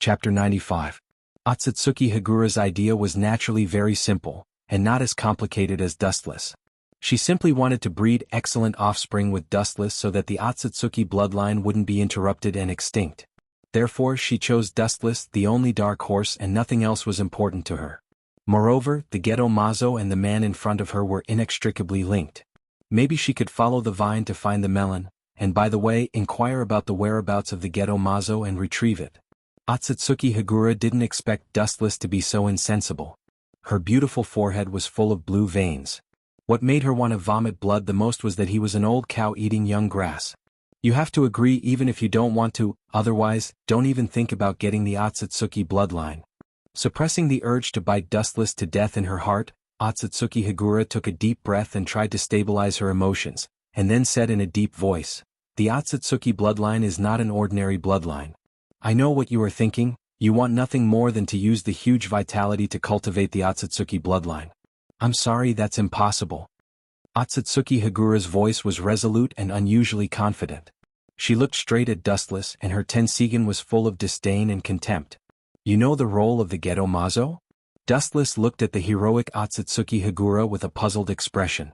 Chapter 95. Otsutsuki Hagura's idea was naturally very simple, and not as complicated as Dustless. She simply wanted to breed excellent offspring with Dustless so that the Otsutsuki bloodline wouldn't be interrupted and extinct. Therefore she chose Dustless, the only dark horse, and nothing else was important to her. Moreover, the Gedo Mazo and the man in front of her were inextricably linked. Maybe she could follow the vine to find the melon, and by the way, inquire about the whereabouts of the Gedo Mazo and retrieve it. Otsutsuki Hagura didn't expect Dustless to be so insensible. Her beautiful forehead was full of blue veins. What made her want to vomit blood the most was that he was an old cow eating young grass. You have to agree even if you don't want to, otherwise, don't even think about getting the Otsutsuki bloodline. Suppressing the urge to bite Dustless to death in her heart, Otsutsuki Hagura took a deep breath and tried to stabilize her emotions, and then said in a deep voice, "The Otsutsuki bloodline is not an ordinary bloodline. I know what you are thinking, you want nothing more than to use the huge vitality to cultivate the Otsutsuki bloodline. I'm sorry, that's impossible." Otsutsuki Hagura's voice was resolute and unusually confident. She looked straight at Dustless and her tensigen was full of disdain and contempt. "You know the role of the Gedo Mazo?" Dustless looked at the heroic Otsutsuki Hagura with a puzzled expression.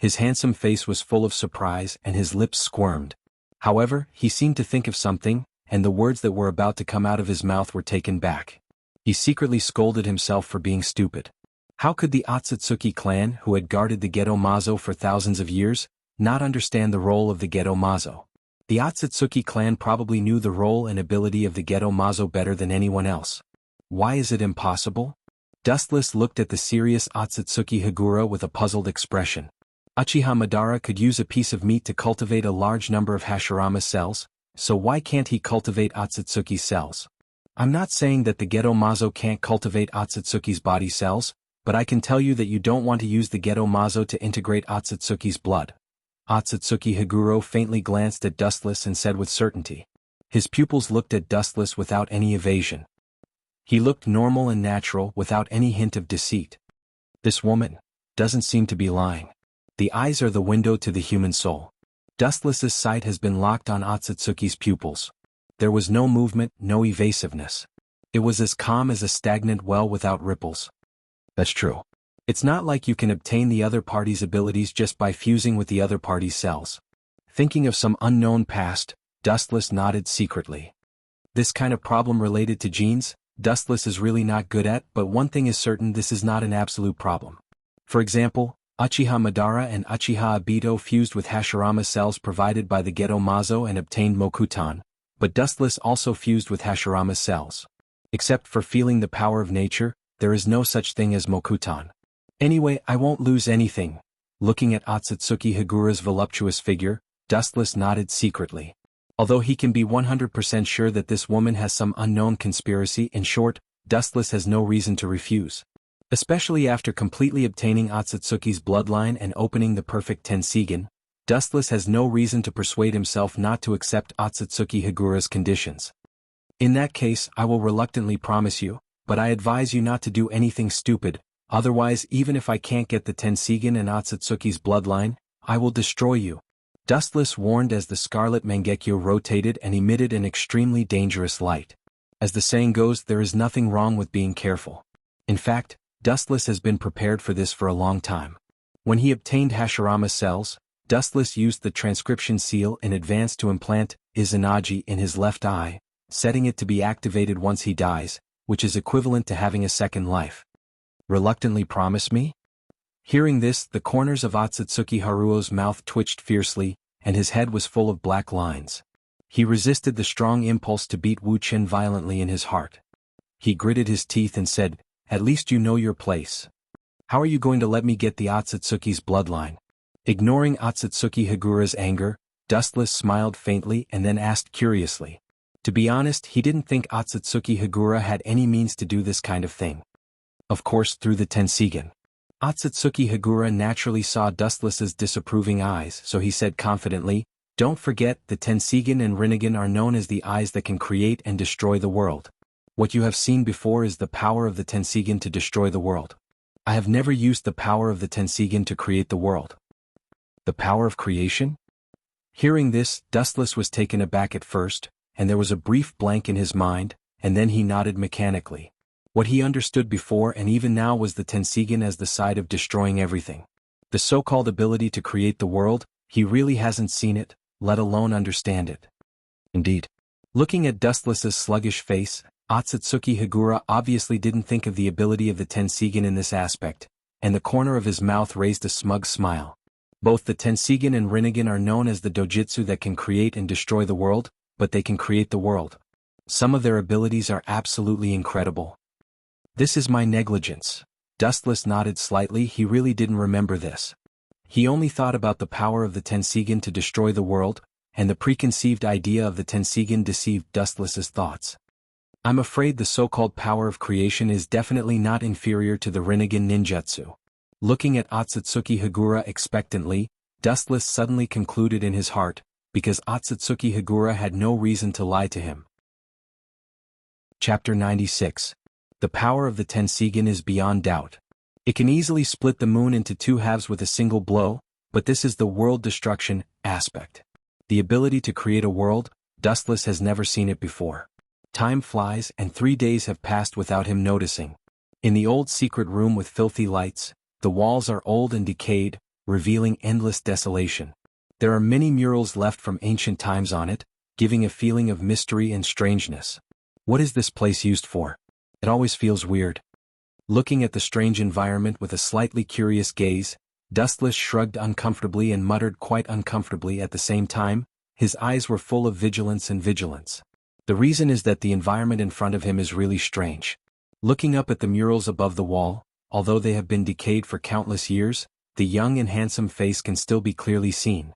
His handsome face was full of surprise and his lips squirmed. However, he seemed to think of something, and the words that were about to come out of his mouth were taken back. He secretly scolded himself for being stupid. How could the Otsutsuki clan, who had guarded the Gedo Mazo for thousands of years, not understand the role of the Gedo Mazo? The Otsutsuki clan probably knew the role and ability of the Gedo Mazo better than anyone else. Why is it impossible? Dustless looked at the serious Otsutsuki Hagura with a puzzled expression. Uchiha Madara could use a piece of meat to cultivate a large number of Hashirama cells, so why can't he cultivate Otsutsuki cells? I'm not saying that the Gedo Mazo can't cultivate Otsutsuki's body cells, but I can tell you that you don't want to use the Gedo Mazo to integrate Otsutsuki's blood. Otsutsuki Haguro faintly glanced at Dustless and said with certainty. His pupils looked at Dustless without any evasion. He looked normal and natural without any hint of deceit. This woman doesn't seem to be lying. The eyes are the window to the human soul. Dustless's sight has been locked on Otsutsuki's pupils. There was no movement, no evasiveness. It was as calm as a stagnant well without ripples. That's true. It's not like you can obtain the other party's abilities just by fusing with the other party's cells. Thinking of some unknown past, Dustless nodded secretly. This kind of problem related to genes, Dustless is really not good at, but one thing is certain, this is not an absolute problem. For example, Uchiha Madara and Uchiha Obito fused with Hashirama cells provided by the Gedo Mazo and obtained Mokutan, but Dustless also fused with Hashirama cells. Except for feeling the power of nature, there is no such thing as Mokutan. Anyway, I won't lose anything. Looking at Otsutsuki Hagura's voluptuous figure, Dustless nodded secretly. Although he can be 100% sure that this woman has some unknown conspiracy, in short, Dustless has no reason to refuse. Especially after completely obtaining Otsutsuki's bloodline and opening the perfect tensigen, Dustless has no reason to persuade himself not to accept Otsutsuki Hagura's conditions. In that case, I will reluctantly promise you, but I advise you not to do anything stupid, otherwise even if I can't get the tensigen and Otsutsuki's bloodline, I will destroy you. Dustless warned as the scarlet Mangekyo rotated and emitted an extremely dangerous light. As the saying goes, there is nothing wrong with being careful. In fact, Dustless has been prepared for this for a long time. When he obtained Hashirama cells, Dustless used the transcription seal in advance to implant Izanagi in his left eye, setting it to be activated once he dies, which is equivalent to having a second life. Reluctantly promise me? Hearing this, the corners of Otsutsuki Haruo's mouth twitched fiercely, and his head was full of black lines. He resisted the strong impulse to beat Wu Chen violently in his heart. He gritted his teeth and said, "At least you know your place. How are you going to let me get the Otsutsuki's bloodline?" Ignoring Otsutsuki Hagura's anger, Dustless smiled faintly and then asked curiously. To be honest, he didn't think Otsutsuki Hagura had any means to do this kind of thing. Of course, through the tensigen. Otsutsuki Hagura naturally saw Dustless's disapproving eyes, so he said confidently, "Don't forget, the tensigen and rinnegan are known as the eyes that can create and destroy the world. What you have seen before is the power of the tensigen to destroy the world. I have never used the power of the tensigen to create the world." The power of creation? Hearing this, Dustless was taken aback at first, and there was a brief blank in his mind, and then he nodded mechanically. What he understood before and even now was the Tensigen as the side of destroying everything. The so-called ability to create the world, he really hasn't seen it, let alone understand it. Indeed. Looking at Dustless's sluggish face, Otsutsuki Higura obviously didn't think of the ability of the Tensigen in this aspect, and the corner of his mouth raised a smug smile. Both the Tensigen and Rinnegan are known as the dojutsu that can create and destroy the world, but they can create the world. Some of their abilities are absolutely incredible. This is my negligence. Dustless nodded slightly. He really didn't remember this. He only thought about the power of the Tensigen to destroy the world, and the preconceived idea of the Tensigen deceived Dustless's thoughts. I'm afraid the so-called power of creation is definitely not inferior to the Rinnegan ninjutsu. Looking at Otsutsuki Higura expectantly, Dustless suddenly concluded in his heart, because Otsutsuki Higura had no reason to lie to him. Chapter 96. The power of the Tensigen is beyond doubt. It can easily split the moon into two halves with a single blow, but this is the world destruction aspect. The ability to create a world, Dustless has never seen it before. Time flies and 3 days have passed without him noticing. In the old secret room with filthy lights, the walls are old and decayed, revealing endless desolation. There are many murals left from ancient times on it, giving a feeling of mystery and strangeness. What is this place used for? It always feels weird. Looking at the strange environment with a slightly curious gaze, Dustless shrugged uncomfortably and muttered quite uncomfortably at the same time. His eyes were full of vigilance. The reason is that the environment in front of him is really strange. Looking up at the murals above the wall, although they have been decayed for countless years, the young and handsome face can still be clearly seen.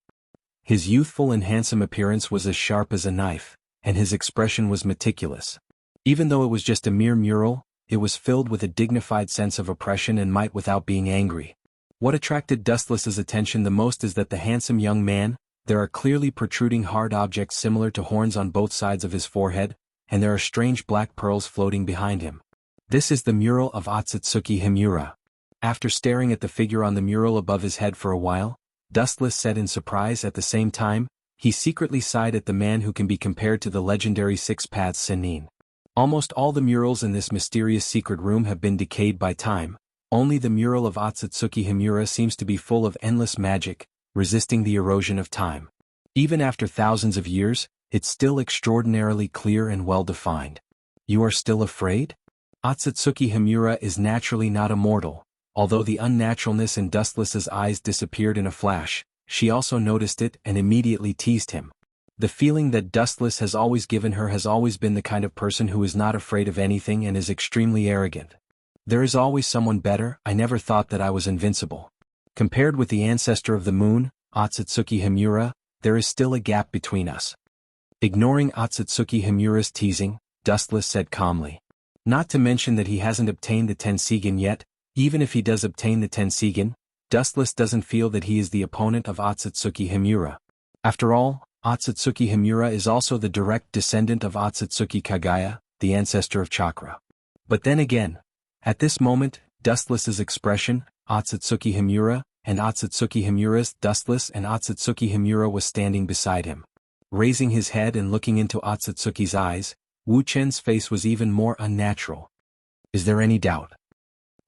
His youthful and handsome appearance was as sharp as a knife, and his expression was meticulous. Even though it was just a mere mural, it was filled with a dignified sense of oppression and might without being angry. What attracted Dustless's attention the most is that the handsome young man, there are clearly protruding hard objects similar to horns on both sides of his forehead, and there are strange black pearls floating behind him. This is the mural of Otsutsuki Himura. After staring at the figure on the mural above his head for a while, Dustless said in surprise. At the same time, he secretly sighed at the man who can be compared to the legendary Six Paths Sennin. Almost all the murals in this mysterious secret room have been decayed by time. Only the mural of Otsutsuki Himura seems to be full of endless magic, resisting the erosion of time. Even after thousands of years, it's still extraordinarily clear and well-defined. You are still afraid? Otsutsuki Himura is naturally not immortal. Although the unnaturalness in Dustless's eyes disappeared in a flash, she also noticed it and immediately teased him. The feeling that Dustless has always given her has always been the kind of person who is not afraid of anything and is extremely arrogant. There is always someone better. I never thought that I was invincible. Compared with the ancestor of the moon, Otsutsuki Himura, there is still a gap between us. Ignoring Otsutsuki Himura's teasing, Dustless said calmly. Not to mention that he hasn't obtained the Tensigen yet. Even if he does obtain the Tensigen, Dustless doesn't feel that he is the opponent of Otsutsuki Himura. After all, Otsutsuki Himura is also the direct descendant of Otsutsuki Kagaya, the ancestor of chakra. But then again, at this moment, Dustless's expression, Otsutsuki Himura, and Otsutsuki Himura's Dustless and Otsutsuki Himura was standing beside him. Raising his head and looking into Otsutsuki's eyes, Wu Chen's face was even more unnatural. Is there any doubt?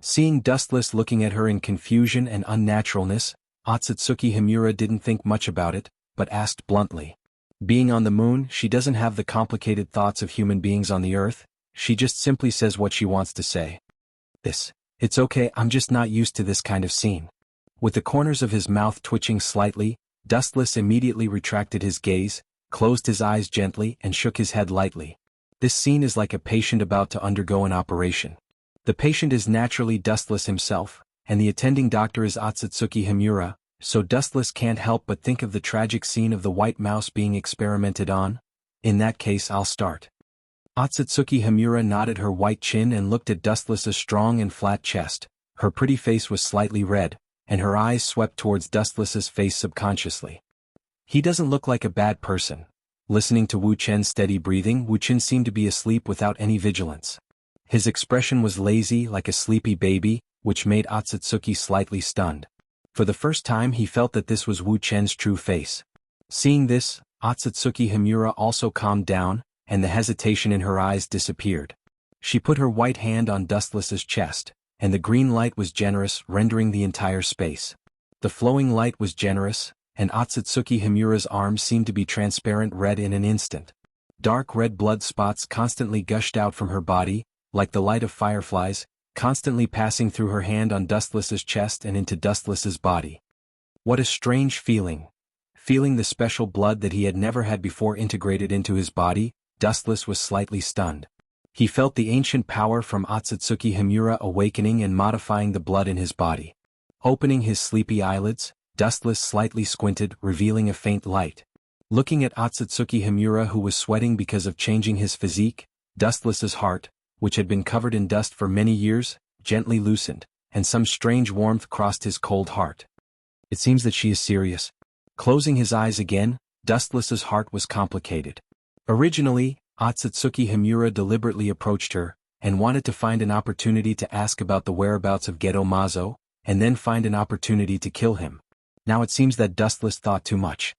Seeing Dustless looking at her in confusion and unnaturalness, Otsutsuki Himura didn't think much about it, but asked bluntly. Being on the moon, she doesn't have the complicated thoughts of human beings on the earth, she just simply says what she wants to say. It's okay, I'm just not used to this kind of scene. With the corners of his mouth twitching slightly, Dustless immediately retracted his gaze, closed his eyes gently and shook his head lightly. This scene is like a patient about to undergo an operation. The patient is naturally Dustless himself, and the attending doctor is Otsutsuki Himura, so Dustless can't help but think of the tragic scene of the white mouse being experimented on. In that case, I'll start. Otsutsuki Himura nodded her white chin and looked at Dustless's strong and flat chest. Her pretty face was slightly red, and her eyes swept towards Dustless's face subconsciously. He doesn't look like a bad person. Listening to Wu Chen's steady breathing, Wu Chen seemed to be asleep without any vigilance. His expression was lazy like a sleepy baby, which made Otsutsuki slightly stunned. For the first time he felt that this was Wu Chen's true face. Seeing this, Otsutsuki Himura also calmed down, and the hesitation in her eyes disappeared. She put her white hand on Dustless's chest, and the green light was generous, rendering the entire space. The flowing light was generous, and Otsutsuki Himura's arms seemed to be transparent red in an instant. Dark red blood spots constantly gushed out from her body, like the light of fireflies, constantly passing through her hand on Dustless's chest and into Dustless's body. What a strange feeling! Feeling the special blood that he had never had before integrated into his body, Dustless was slightly stunned. He felt the ancient power from Otsutsuki Himura awakening and modifying the blood in his body. Opening his sleepy eyelids, Dustless slightly squinted, revealing a faint light. Looking at Otsutsuki Himura, who was sweating because of changing his physique, Dustless's heart, which had been covered in dust for many years, gently loosened, and some strange warmth crossed his cold heart. It seems that she is serious. Closing his eyes again, Dustless's heart was complicated. Originally, Otsutsuki Himura deliberately approached her, and wanted to find an opportunity to ask about the whereabouts of Geto Mazo, and then find an opportunity to kill him. Now it seems that Dustless thought too much.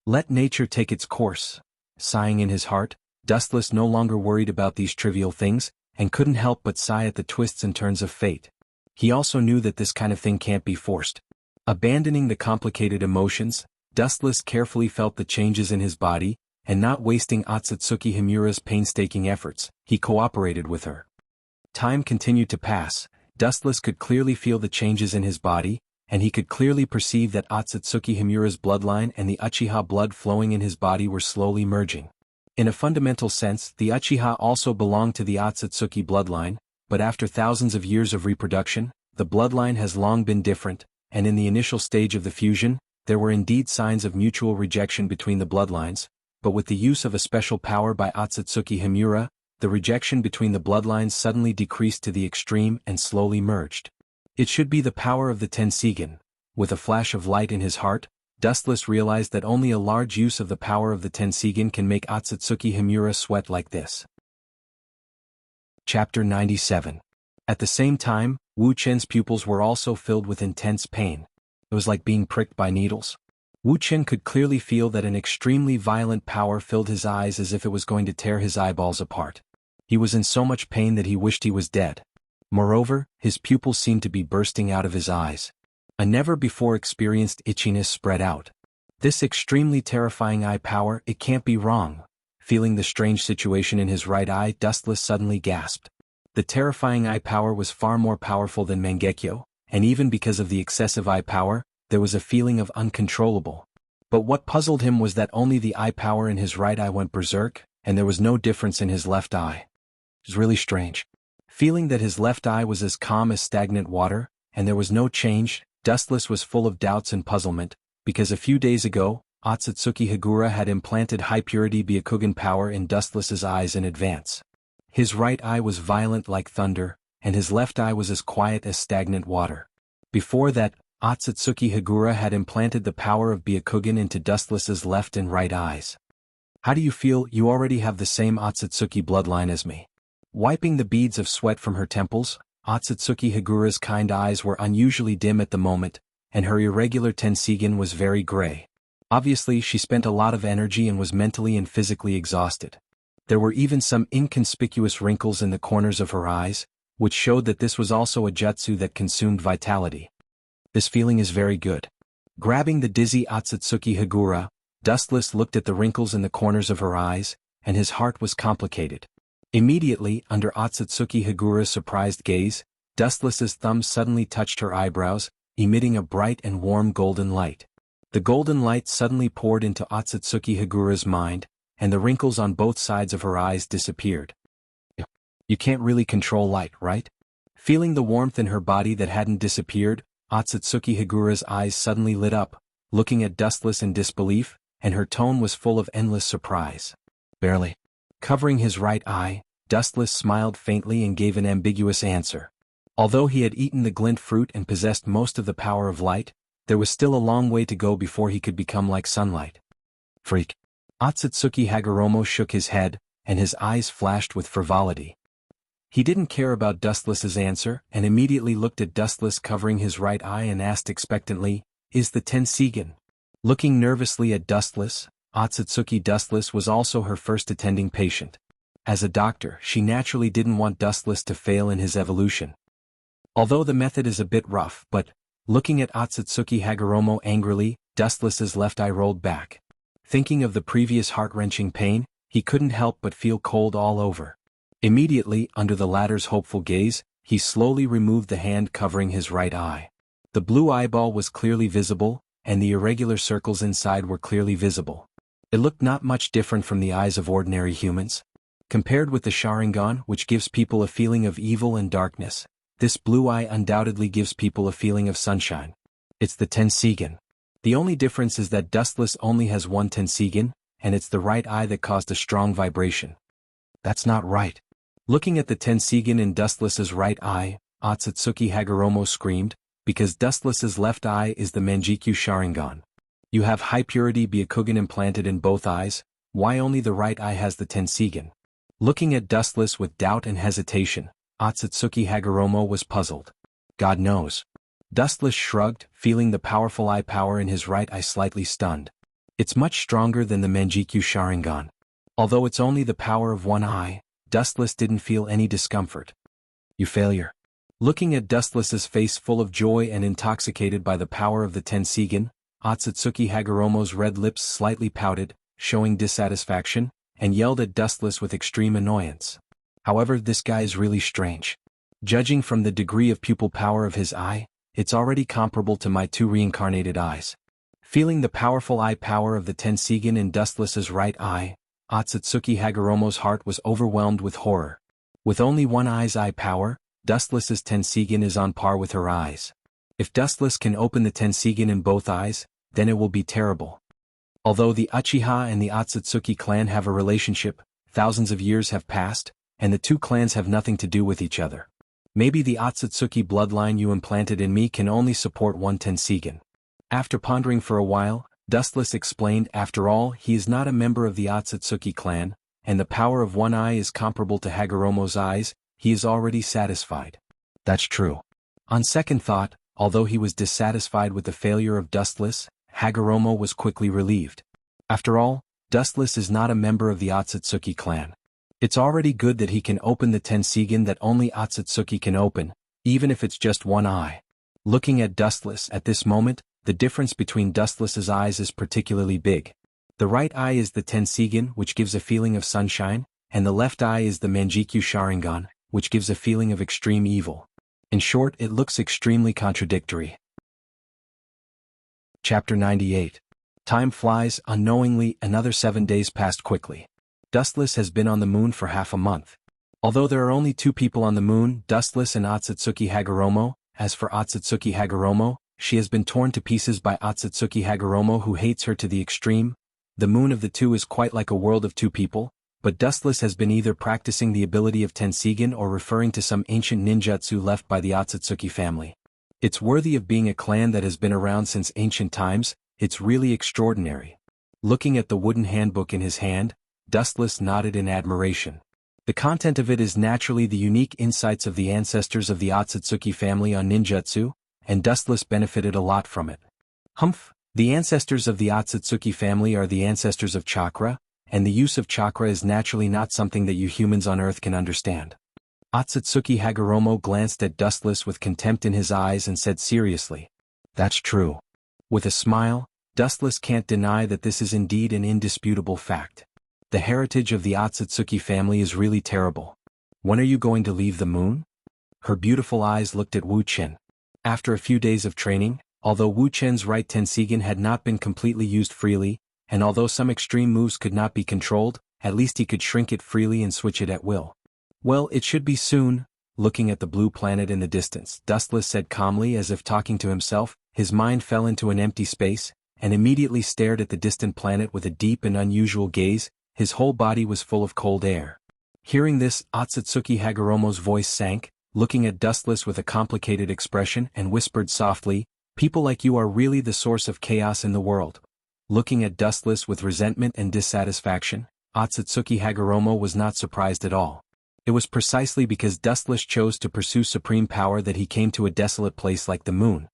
Let nature take its course. Sighing in his heart, Dustless no longer worried about these trivial things, and couldn't help but sigh at the twists and turns of fate. He also knew that this kind of thing can't be forced. Abandoning the complicated emotions, Dustless carefully felt the changes in his body, and not wasting Otsutsuki Himura's painstaking efforts, he cooperated with her. Time continued to pass. Dustless could clearly feel the changes in his body, and he could clearly perceive that Otsutsuki Himura's bloodline and the Uchiha blood flowing in his body were slowly merging. In a fundamental sense, the Uchiha also belonged to the Otsutsuki bloodline, but after thousands of years of reproduction, the bloodline has long been different, and in the initial stage of the fusion, there were indeed signs of mutual rejection between the bloodlines, but with the use of a special power by Otsutsuki Himura, the rejection between the bloodlines suddenly decreased to the extreme and slowly merged. It should be the power of the Tensigen. With a flash of light in his heart, Dustless realized that only a large use of the power of the Tensigen can make Otsutsuki Himura sweat like this. Chapter 97. At the same time, Wu Chen's pupils were also filled with intense pain. It was like being pricked by needles. Wu Chen could clearly feel that an extremely violent power filled his eyes as if it was going to tear his eyeballs apart. He was in so much pain that he wished he was dead. Moreover, his pupils seemed to be bursting out of his eyes. A never-before-experienced itchiness spread out. This extremely terrifying eye power, it can't be wrong. Feeling the strange situation in his right eye, Dustless suddenly gasped. The terrifying eye power was far more powerful than Mangekyo, and even because of the excessive eye power, there was a feeling of uncontrollable. But what puzzled him was that only the eye power in his right eye went berserk, and there was no difference in his left eye. It was really strange. Feeling that his left eye was as calm as stagnant water, and there was no change, Dustless was full of doubts and puzzlement, because a few days ago, Otsutsuki Higura had implanted high-purity Byakugan power in Dustless's eyes in advance. His right eye was violent like thunder, and his left eye was as quiet as stagnant water. Before that, Otsutsuki Higura had implanted the power of Byakugan into Dustless's left and right eyes. How do you feel? You already have the same Otsutsuki bloodline as me. Wiping the beads of sweat from her temples, Otsutsuki Higura's kind eyes were unusually dim at the moment, and her irregular Tensigen was very gray. Obviously, she spent a lot of energy and was mentally and physically exhausted. There were even some inconspicuous wrinkles in the corners of her eyes, which showed that this was also a jutsu that consumed vitality. This feeling is very good. Grabbing the dizzy Otsutsuki Higura, Dustless looked at the wrinkles in the corners of her eyes, and his heart was complicated. Immediately, under Otsutsuki Higura's surprised gaze, Dustless's thumb suddenly touched her eyebrows, emitting a bright and warm golden light. The golden light suddenly poured into Otsutsuki Higura's mind, and the wrinkles on both sides of her eyes disappeared. You can't really control light, right? Feeling the warmth in her body that hadn't disappeared, Otsutsuki Higura's eyes suddenly lit up, looking at Dustless in disbelief, and her tone was full of endless surprise. Barely. Covering his right eye, Dustless smiled faintly and gave an ambiguous answer. Although he had eaten the glint fruit and possessed most of the power of light, there was still a long way to go before he could become like sunlight. Freak. Otsutsuki Hagoromo shook his head, and his eyes flashed with frivolity. He didn't care about Dustless's answer, and immediately looked at Dustless covering his right eye and asked expectantly, "Is the Tensigen?" Looking nervously at Dustless, Otsutsuki Dustless was also her first attending patient. As a doctor, she naturally didn't want Dustless to fail in his evolution. Although the method is a bit rough, but, looking at Otsutsuki Hagoromo angrily, Dustless's left eye rolled back. Thinking of the previous heart-wrenching pain, he couldn't help but feel cold all over. Immediately, under the latter's hopeful gaze, he slowly removed the hand covering his right eye. The blue eyeball was clearly visible, and the irregular circles inside were clearly visible. It looked not much different from the eyes of ordinary humans. Compared with the Sharingan, which gives people a feeling of evil and darkness, this blue eye undoubtedly gives people a feeling of sunshine. It's the Tensigen. The only difference is that Dustless only has one Tensigen, and it's the right eye that caused a strong vibration. That's not right. Looking at the Tensigen in Dustless's right eye, Otsutsuki Hagoromo screamed, because Dustless's left eye is the Manjikyu Sharingan. You have high-purity Byakugan implanted in both eyes, why only the right eye has the Tensigen? Looking at Dustless with doubt and hesitation, Otsutsuki Hagoromo was puzzled. God knows. Dustless shrugged, feeling the powerful eye power in his right eye slightly stunned. It's much stronger than the Manjikyu Sharingan. Although it's only the power of one eye, Dustless didn't feel any discomfort. You failure. Looking at Dustless's face full of joy and intoxicated by the power of the Tensigen, Otsutsuki Hagoromo's red lips slightly pouted, showing dissatisfaction, and yelled at Dustless with extreme annoyance. However, this guy is really strange. Judging from the degree of pupil power of his eye, it's already comparable to my two reincarnated eyes. Feeling the powerful eye power of the Tensigen in Dustless's right eye, Otsutsuki Hagoromo's heart was overwhelmed with horror. With only one eye's eye power, Dustless's Tensigen is on par with her eyes. If Dustless can open the Tensigen in both eyes, then it will be terrible. Although the Uchiha and the Otsutsuki clan have a relationship, thousands of years have passed, and the two clans have nothing to do with each other. Maybe the Otsutsuki bloodline you implanted in me can only support one Tensigen. After pondering for a while, Dustless explained after all he is not a member of the Otsutsuki clan, and the power of one eye is comparable to Hagoromo's eyes, he is already satisfied. That's true. On second thought, although he was dissatisfied with the failure of Dustless, Hagoromo was quickly relieved. After all, Dustless is not a member of the Otsutsuki clan. It's already good that he can open the Tensigen that only Otsutsuki can open, even if it's just one eye. Looking at Dustless at this moment, the difference between Dustless's eyes is particularly big. The right eye is the Tensigen, which gives a feeling of sunshine, and the left eye is the Manjikyu Sharingan, which gives a feeling of extreme evil. In short, it looks extremely contradictory. Chapter 98. Time flies, unknowingly, another 7 days passed quickly. Dustless has been on the moon for half a month. Although there are only two people on the moon, Dustless and Otsutsuki Hagoromo, as for Otsutsuki Hagoromo, she has been torn to pieces by Otsutsuki Hagoromo who hates her to the extreme. The moon of the two is quite like a world of two people, but Dustless has been either practicing the ability of Tensigen or referring to some ancient ninjutsu left by the Otsutsuki family. It's worthy of being a clan that has been around since ancient times, it's really extraordinary. Looking at the wooden handbook in his hand, Dustless nodded in admiration. The content of it is naturally the unique insights of the ancestors of the Otsutsuki family on ninjutsu, and Dustless benefited a lot from it. Humph, the ancestors of the Otsutsuki family are the ancestors of chakra, and the use of chakra is naturally not something that you humans on Earth can understand. Otsutsuki Hagoromo glanced at Dustless with contempt in his eyes and said seriously, "That's true." With a smile, Dustless can't deny that this is indeed an indisputable fact. The heritage of the Otsutsuki family is really terrible. When are you going to leave the moon? Her beautiful eyes looked at Wu Chen. After a few days of training, although Wu Chen's right Tensigen had not been completely used freely, and although some extreme moves could not be controlled, at least he could shrink it freely and switch it at will. Well, it should be soon. Looking at the blue planet in the distance, Dustless said calmly as if talking to himself, his mind fell into an empty space, and immediately stared at the distant planet with a deep and unusual gaze, his whole body was full of cold air. Hearing this, Otsutsuki Hagoromo's voice sank, looking at Dustless with a complicated expression and whispered softly, "People like you are really the source of chaos in the world." Looking at Dustless with resentment and dissatisfaction, Otsutsuki Hagoromo was not surprised at all. It was precisely because Dustless chose to pursue supreme power that he came to a desolate place like the moon.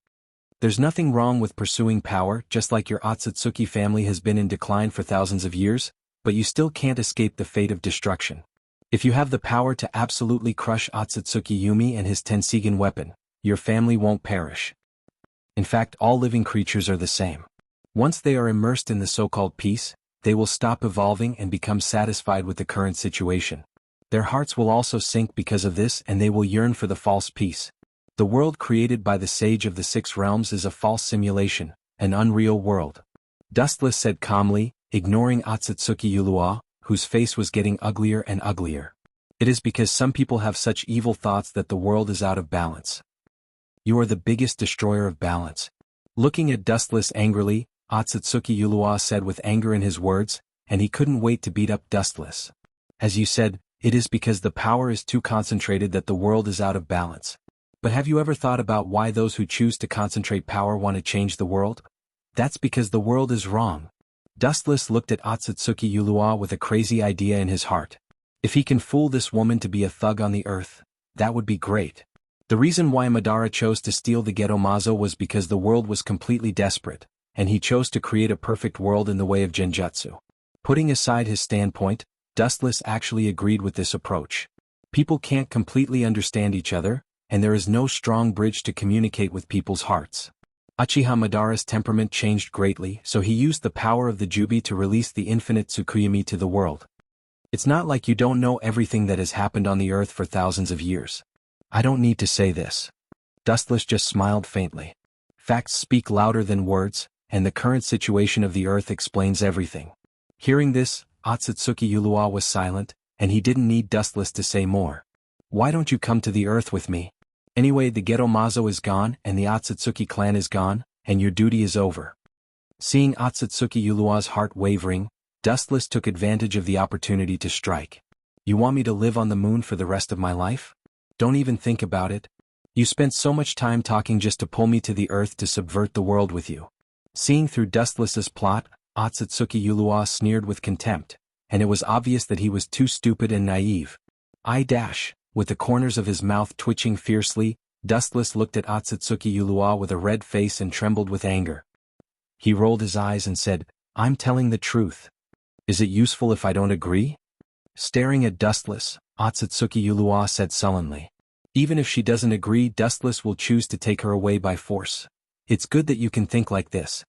There's nothing wrong with pursuing power, just like your Otsutsuki family has been in decline for thousands of years, but you still can't escape the fate of destruction. If you have the power to absolutely crush Otsutsuki Yumi and his Tensigen weapon, your family won't perish. In fact, all living creatures are the same. Once they are immersed in the so-called peace, they will stop evolving and become satisfied with the current situation. Their hearts will also sink because of this, and they will yearn for the false peace. The world created by the Sage of the Six Realms is a false simulation, an unreal world. Dustless said calmly, ignoring Otsutsuki Yulua, whose face was getting uglier and uglier. It is because some people have such evil thoughts that the world is out of balance. You are the biggest destroyer of balance. Looking at Dustless angrily, Otsutsuki Yulua said with anger in his words, and he couldn't wait to beat up Dustless. As you said, it is because the power is too concentrated that the world is out of balance. But have you ever thought about why those who choose to concentrate power want to change the world? That's because the world is wrong. Dustless looked at Otsutsuki Yulua with a crazy idea in his heart. If he can fool this woman to be a thug on the earth, that would be great. The reason why Madara chose to steal the Geto Mazo was because the world was completely desperate, and he chose to create a perfect world in the way of genjutsu. Putting aside his standpoint, Dustless actually agreed with this approach. People can't completely understand each other, and there is no strong bridge to communicate with people's hearts. Uchiha Madara's temperament changed greatly, so he used the power of the Jubi to release the infinite Tsukuyomi to the world. It's not like you don't know everything that has happened on the earth for thousands of years. I don't need to say this. Dustless just smiled faintly. Facts speak louder than words, and the current situation of the earth explains everything. Hearing this, Otsutsuki Yulua was silent, and he didn't need Dustless to say more. Why don't you come to the earth with me? Anyway, the Geto Mazo is gone, and the Otsutsuki clan is gone, and your duty is over. Seeing Otsutsuki Yulua's heart wavering, Dustless took advantage of the opportunity to strike. You want me to live on the moon for the rest of my life? Don't even think about it. You spent so much time talking just to pull me to the earth to subvert the world with you. Seeing through Dustless's plot, Otsutsuki Yulua sneered with contempt, and it was obvious that he was too stupid and naive. With the corners of his mouth twitching fiercely, Dustless looked at Otsutsuki Yulua with a red face and trembled with anger. He rolled his eyes and said, I'm telling the truth. Is it useful if I don't agree? Staring at Dustless, Otsutsuki Yulua said sullenly. Even if she doesn't agree, Dustless will choose to take her away by force. It's good that you can think like this.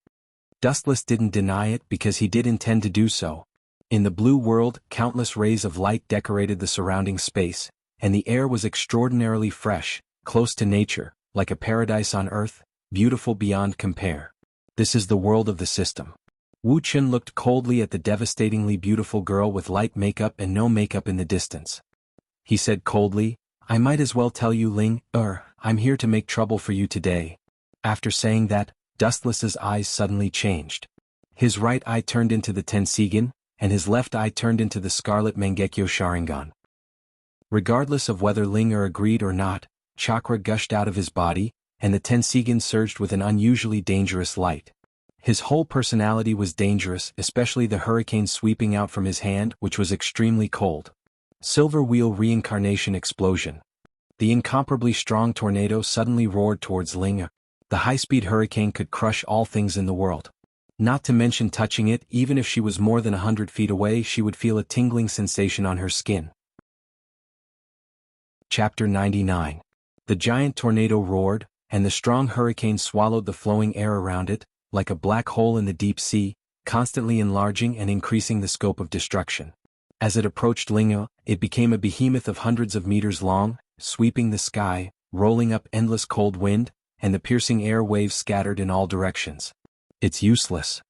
Dustless didn't deny it because he did intend to do so. In the blue world, countless rays of light decorated the surrounding space, and the air was extraordinarily fresh, close to nature, like a paradise on earth, beautiful beyond compare. This is the world of the system. Wu Chun looked coldly at the devastatingly beautiful girl with light makeup and no makeup in the distance. He said coldly, I might as well tell you, Ling, I'm here to make trouble for you today. After saying that, Dustless's eyes suddenly changed. His right eye turned into the Tensigen, and his left eye turned into the Scarlet Mangekyo Sharingan. Regardless of whether Ling agreed or not, chakra gushed out of his body, and the Tensigen surged with an unusually dangerous light. His whole personality was dangerous, especially the hurricane sweeping out from his hand, which was extremely cold. Silver Wheel Reincarnation Explosion. The incomparably strong tornado suddenly roared towards Ling. The high-speed hurricane could crush all things in the world. Not to mention touching it, even if she was more than 100 feet away, she would feel a tingling sensation on her skin. Chapter 99. The giant tornado roared, and the strong hurricane swallowed the flowing air around it, like a black hole in the deep sea, constantly enlarging and increasing the scope of destruction. As it approached Ling, it became a behemoth of hundreds of meters long, sweeping the sky, rolling up endless cold wind, and the piercing air waves scattered in all directions. It's useless.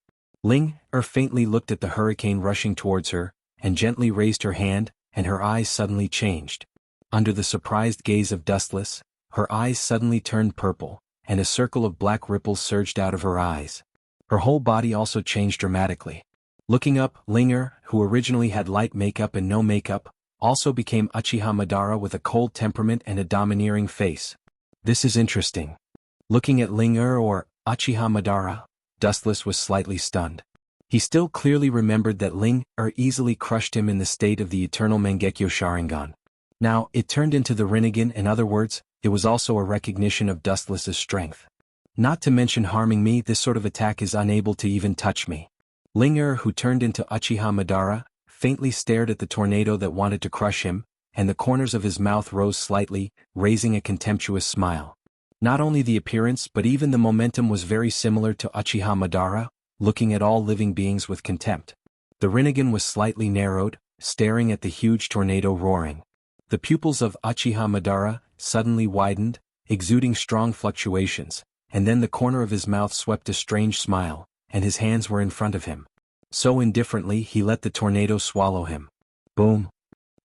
Ling faintly looked at the hurricane rushing towards her, and gently raised her hand, and her eyes suddenly changed. Under the surprised gaze of Dustless, her eyes suddenly turned purple, and a circle of black ripples surged out of her eyes. Her whole body also changed dramatically. Looking up, Ling, who originally had light makeup and no makeup, also became Uchiha Madara with a cold temperament and a domineering face. This is interesting. Looking at Ling or Uchiha Madara, Dustless was slightly stunned. He still clearly remembered that Ling easily crushed him in the state of the eternal Mangekyo Sharingan. Now, it turned into the Rinnegan. In other words, it was also a recognition of Dustless's strength. Not to mention harming me, this sort of attack is unable to even touch me. Ling, who turned into Uchiha Madara, faintly stared at the tornado that wanted to crush him, and the corners of his mouth rose slightly, raising a contemptuous smile. Not only the appearance but even the momentum was very similar to Uchiha Madara, looking at all living beings with contempt. The Rinnegan was slightly narrowed, staring at the huge tornado roaring. The pupils of Uchiha Madara suddenly widened, exuding strong fluctuations, and then the corner of his mouth swept a strange smile, and his hands were in front of him. So indifferently he let the tornado swallow him. Boom.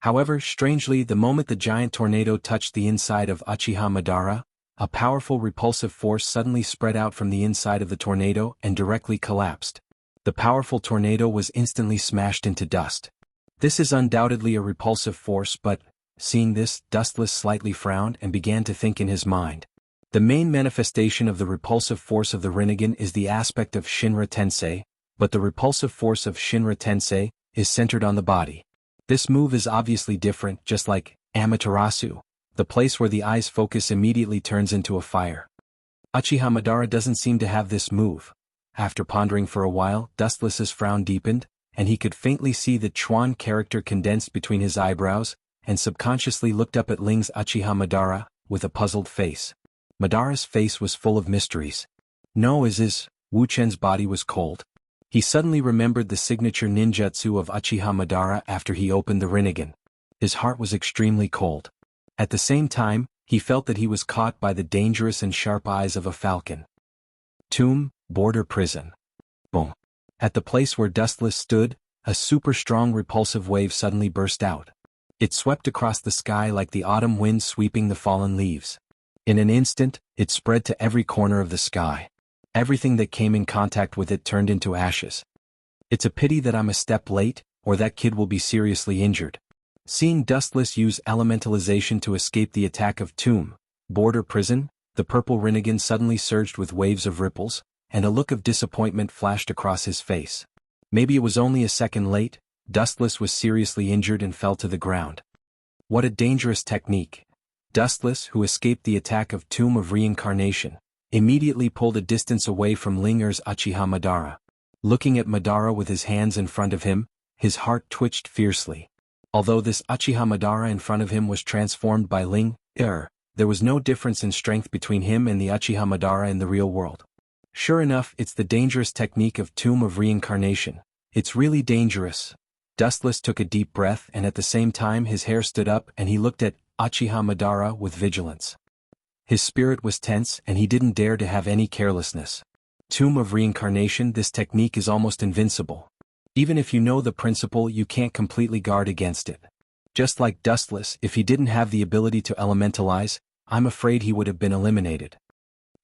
However, strangely, the moment the giant tornado touched the inside of Uchiha Madara, a powerful repulsive force suddenly spread out from the inside of the tornado and directly collapsed. The powerful tornado was instantly smashed into dust. This is undoubtedly a repulsive force, but, seeing this, Dustless slightly frowned and began to think in his mind. The main manifestation of the repulsive force of the Rinnegan is the aspect of Shinra Tensei, but the repulsive force of Shinra Tensei is centered on the body. This move is obviously different, just like Amaterasu, the place where the eye's focus immediately turns into a fire. Uchiha Madara doesn't seem to have this move. After pondering for a while, Dustless's frown deepened, and he could faintly see the Chuan character condensed between his eyebrows, and subconsciously looked up at Ling's Uchiha Madara, with a puzzled face. Madara's face was full of mysteries. No, as his, Wu Chen's body was cold. He suddenly remembered the signature ninjutsu of Uchiha Madara after he opened the Rinnegan. His heart was extremely cold. At the same time, he felt that he was caught by the dangerous and sharp eyes of a falcon. Tomb, border prison. Boom. At the place where Dustless stood, a super strong repulsive wave suddenly burst out. It swept across the sky like the autumn wind sweeping the fallen leaves. In an instant, it spread to every corner of the sky. Everything that came in contact with it turned into ashes. It's a pity that I'm a step late, or that kid will be seriously injured. Seeing Dustless use elementalization to escape the attack of Tomb, border prison, the purple Rinnegan suddenly surged with waves of ripples, and a look of disappointment flashed across his face. Maybe it was only a second late, Dustless was seriously injured and fell to the ground. What a dangerous technique. Dustless, who escaped the attack of Tomb of Reincarnation, immediately pulled a distance away from Linger's Uchiha Madara. Looking at Madara with his hands in front of him, his heart twitched fiercely. Although this Uchiha Madara in front of him was transformed by Ling, there was no difference in strength between him and the Uchiha Madara in the real world. Sure enough, it's the dangerous technique of Tomb of Reincarnation. It's really dangerous. Dustless took a deep breath, and at the same time his hair stood up and he looked at Uchiha Madara with vigilance. His spirit was tense and he didn't dare to have any carelessness. Tomb of Reincarnation, this technique is almost invincible. Even if you know the principle, you can't completely guard against it. Just like Dustless, if he didn't have the ability to elementalize, I'm afraid he would have been eliminated.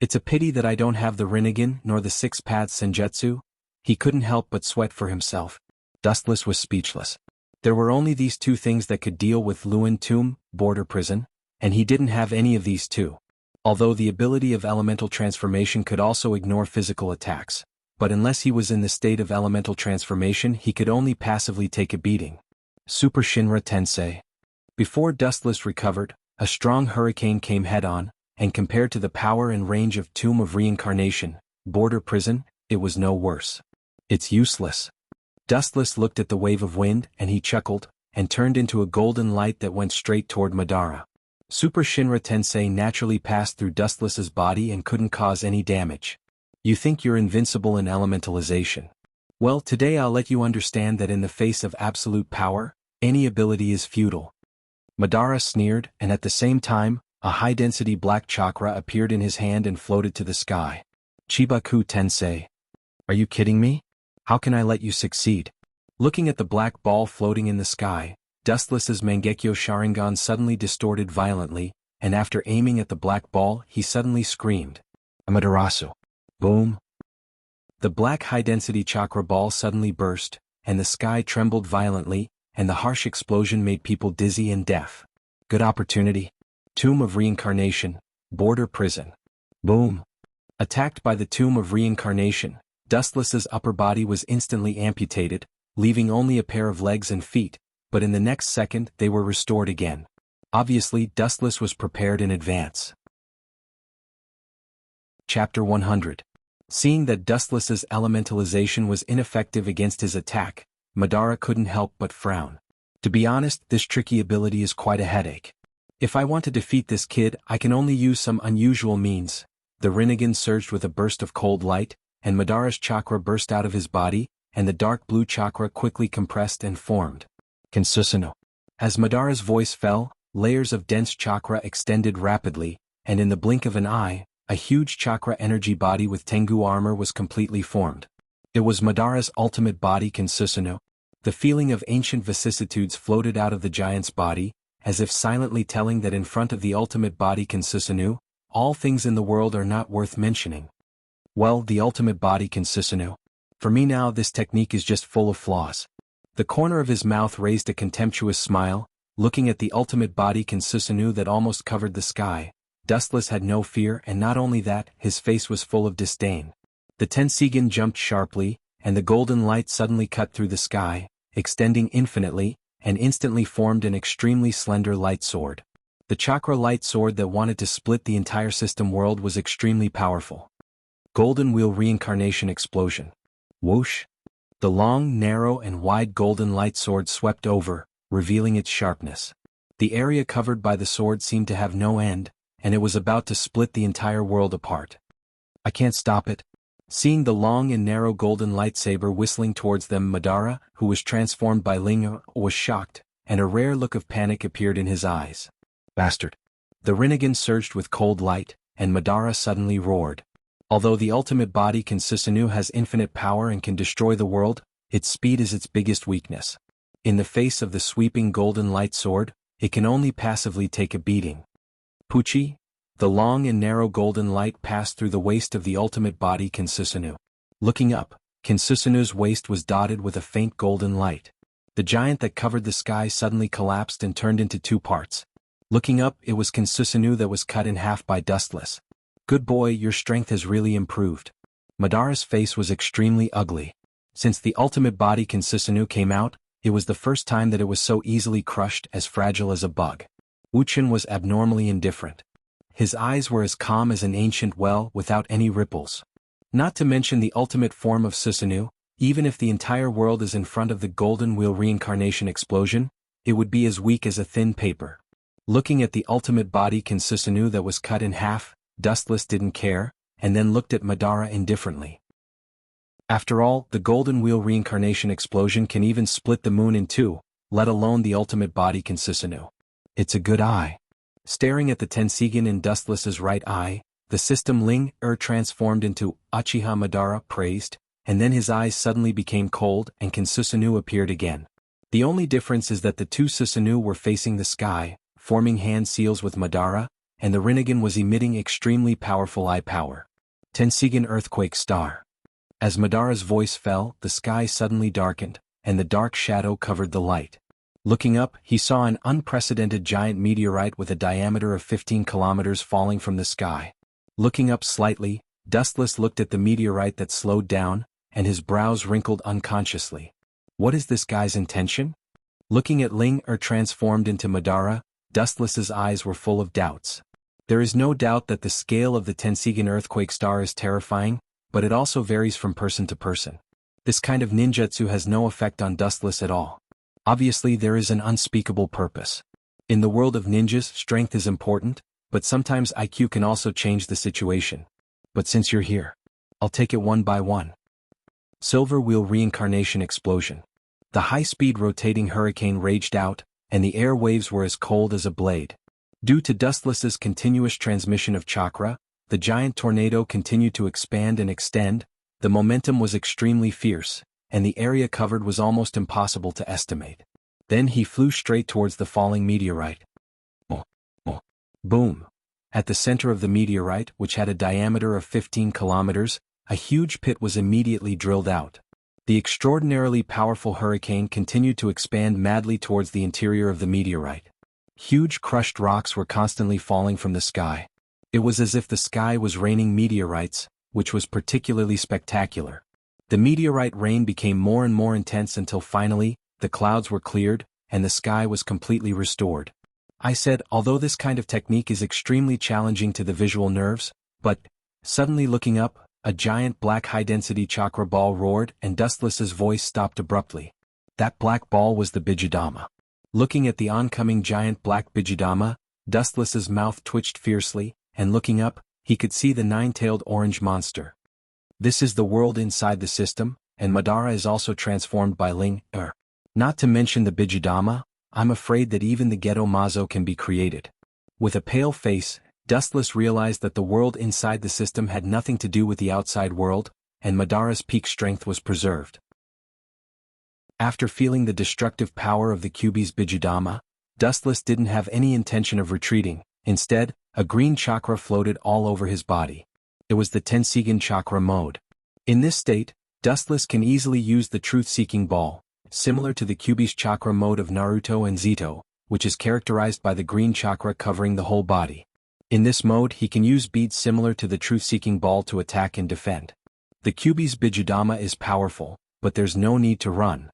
It's a pity that I don't have the Rinnegan nor the six-path Senjutsu. He couldn't help but sweat for himself. Dustless was speechless. There were only these two things that could deal with Luyện Tomb, border prison, and he didn't have any of these two. Although the ability of elemental transformation could also ignore physical attacks, but unless he was in the state of elemental transformation, he could only passively take a beating. Super Shinra Tensei. Before Dustless recovered, a strong hurricane came head-on, and compared to the power and range of Tomb of Reincarnation, border prison, it was no worse. It's useless. Dustless looked at the wave of wind, and he chuckled, and turned into a golden light that went straight toward Madara. Super Shinra Tensei naturally passed through Dustless's body and couldn't cause any damage. You think you're invincible in elementalization. Well, today I'll let you understand that in the face of absolute power, any ability is futile. Madara sneered, and at the same time, a high-density black chakra appeared in his hand and floated to the sky. Chibaku Tensei. Are you kidding me? How can I let you succeed? Looking at the black ball floating in the sky, Dustless's Mangekyo Sharingan suddenly distorted violently, and after aiming at the black ball, he suddenly screamed, Amaterasu. Boom. The black high-density chakra ball suddenly burst, and the sky trembled violently, and the harsh explosion made people dizzy and deaf. Good opportunity. Tomb of Reincarnation, border prison. Boom. Attacked by the Tomb of Reincarnation, Dustless's upper body was instantly amputated, leaving only a pair of legs and feet, but in the next second they were restored again. Obviously, Dustless was prepared in advance. Chapter 100. Seeing that Dustless's elementalization was ineffective against his attack, Madara couldn't help but frown. To be honest, this tricky ability is quite a headache. If I want to defeat this kid, I can only use some unusual means. The Rinnegan surged with a burst of cold light, and Madara's chakra burst out of his body, and the dark blue chakra quickly compressed and formed. Kensusuno. As Madara's voice fell, layers of dense chakra extended rapidly, and in the blink of an eye, a huge chakra energy body with Tengu armor was completely formed. It was Madara's ultimate body Kensusuno. The feeling of ancient vicissitudes floated out of the giant's body, as if silently telling that in front of the ultimate body Kensusuno, all things in the world are not worth mentioning. Well, the ultimate body Kensusuno. For me now this technique is just full of flaws. The corner of his mouth raised a contemptuous smile, looking at the ultimate body Kensusuno that almost covered the sky. Dustless had no fear, and not only that, his face was full of disdain. The Tensigen jumped sharply, and the golden light suddenly cut through the sky, extending infinitely, and instantly formed an extremely slender light sword. The chakra light sword that wanted to split the entire system world was extremely powerful. Golden Wheel Reincarnation Explosion. Whoosh! The long, narrow and wide golden light sword swept over, revealing its sharpness. The area covered by the sword seemed to have no end, and it was about to split the entire world apart. I can't stop it. Seeing the long and narrow golden lightsaber whistling towards them, Madara, who was transformed by Ling, was shocked, and a rare look of panic appeared in his eyes. Bastard! The Rinnegan surged with cold light, and Madara suddenly roared. Although the ultimate body Kensusuno has infinite power and can destroy the world, its speed is its biggest weakness. In the face of the sweeping golden light sword, it can only passively take a beating. Pucci! The long and narrow golden light passed through the waist of the ultimate body Kensusuno. Looking up, Kensusuno's waist was dotted with a faint golden light. The giant that covered the sky suddenly collapsed and turned into two parts. Looking up, it was Kensusuno that was cut in half by Dustless. Good boy, your strength has really improved. Madara's face was extremely ugly. Since the ultimate body Kensusuno came out, it was the first time that it was so easily crushed, as fragile as a bug. Wuxian was abnormally indifferent. His eyes were as calm as an ancient well without any ripples. Not to mention the ultimate form of Susanoo, even if the entire world is in front of the Golden Wheel Reincarnation Explosion, it would be as weak as a thin paper. Looking at the ultimate body Kensusuno that was cut in half, Dustless didn't care, and then looked at Madara indifferently. After all, the Golden Wheel Reincarnation Explosion can even split the moon in two, let alone the ultimate body Kensusuno. It's a good eye. Staring at the Tensigen in Dustless's right eye, the system Ling transformed into Uchiha. Madara praised, and then his eyes suddenly became cold and Kensusuno appeared again. The only difference is that the two Susanoo were facing the sky, forming hand seals with Madara, and the Rinnegan was emitting extremely powerful eye power. Tensigen Earthquake Star. As Madara's voice fell, the sky suddenly darkened, and the dark shadow covered the light. Looking up, he saw an unprecedented giant meteorite with a diameter of 15 kilometers falling from the sky. Looking up slightly, Dustless looked at the meteorite that slowed down, and his brows wrinkled unconsciously. What is this guy's intention? Looking at Ling transformed into Madara, Dustless's eyes were full of doubts. There is no doubt that the scale of the Tensigen Earthquake Star is terrifying, but it also varies from person to person. This kind of ninjutsu has no effect on Dustless at all. Obviously there is an unspeakable purpose. In the world of ninjas, strength is important, but sometimes IQ can also change the situation. But since you're here, I'll take it one by one. Silver Wheel Reincarnation Explosion. The high-speed rotating hurricane raged out, and the air waves were as cold as a blade. Due to Dustless's continuous transmission of chakra, the giant tornado continued to expand and extend. The momentum was extremely fierce, and the area covered was almost impossible to estimate. Then he flew straight towards the falling meteorite. Boom! At the center of the meteorite, which had a diameter of 15 kilometers, a huge pit was immediately drilled out. The extraordinarily powerful hurricane continued to expand madly towards the interior of the meteorite. Huge crushed rocks were constantly falling from the sky. It was as if the sky was raining meteorites, which was particularly spectacular. The meteorite rain became more and more intense until finally, the clouds were cleared, and the sky was completely restored. I said, although this kind of technique is extremely challenging to the visual nerves, but Suddenly looking up, a giant black high-density chakra ball roared and Dustless's voice stopped abruptly. That black ball was the Bijudama. Looking at the oncoming giant black Bijudama, Dustless's mouth twitched fiercely, and looking up, he could see the nine-tailed orange monster. This is the world inside the system, and Madara is also transformed by Ling. Not to mention the Bijudama, I'm afraid that even the Ghetto Mazo can be created. With a pale face, Dustless realized that the world inside the system had nothing to do with the outside world, and Madara's peak strength was preserved. After feeling the destructive power of the Kyuubi's Bijudama, Dustless didn't have any intention of retreating. Instead, a green chakra floated all over his body. It was the Tensegan chakra mode. In this state, Dustless can easily use the truth-seeking ball, similar to the Kyuubi's chakra mode of Naruto and Zito, which is characterized by the green chakra covering the whole body. In this mode he can use beads similar to the truth-seeking ball to attack and defend. The Kyuubi's Bijudama is powerful, but there's no need to run.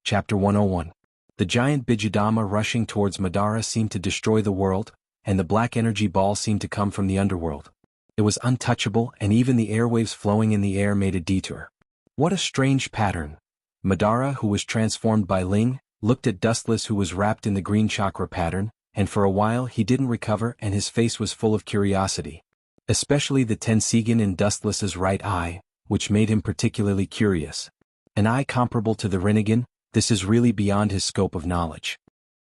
Chapter 101. The giant Bijudama rushing towards Madara seemed to destroy the world, and the black energy ball seemed to come from the underworld. It was untouchable and even the airwaves flowing in the air made a detour. What a strange pattern. Madara, who was transformed by Ling, looked at Dustless, who was wrapped in the green chakra pattern, and for a while he didn't recover and his face was full of curiosity. Especially the Tensegan in Dustless's right eye, which made him particularly curious. An eye comparable to the Rinnegan, this is really beyond his scope of knowledge.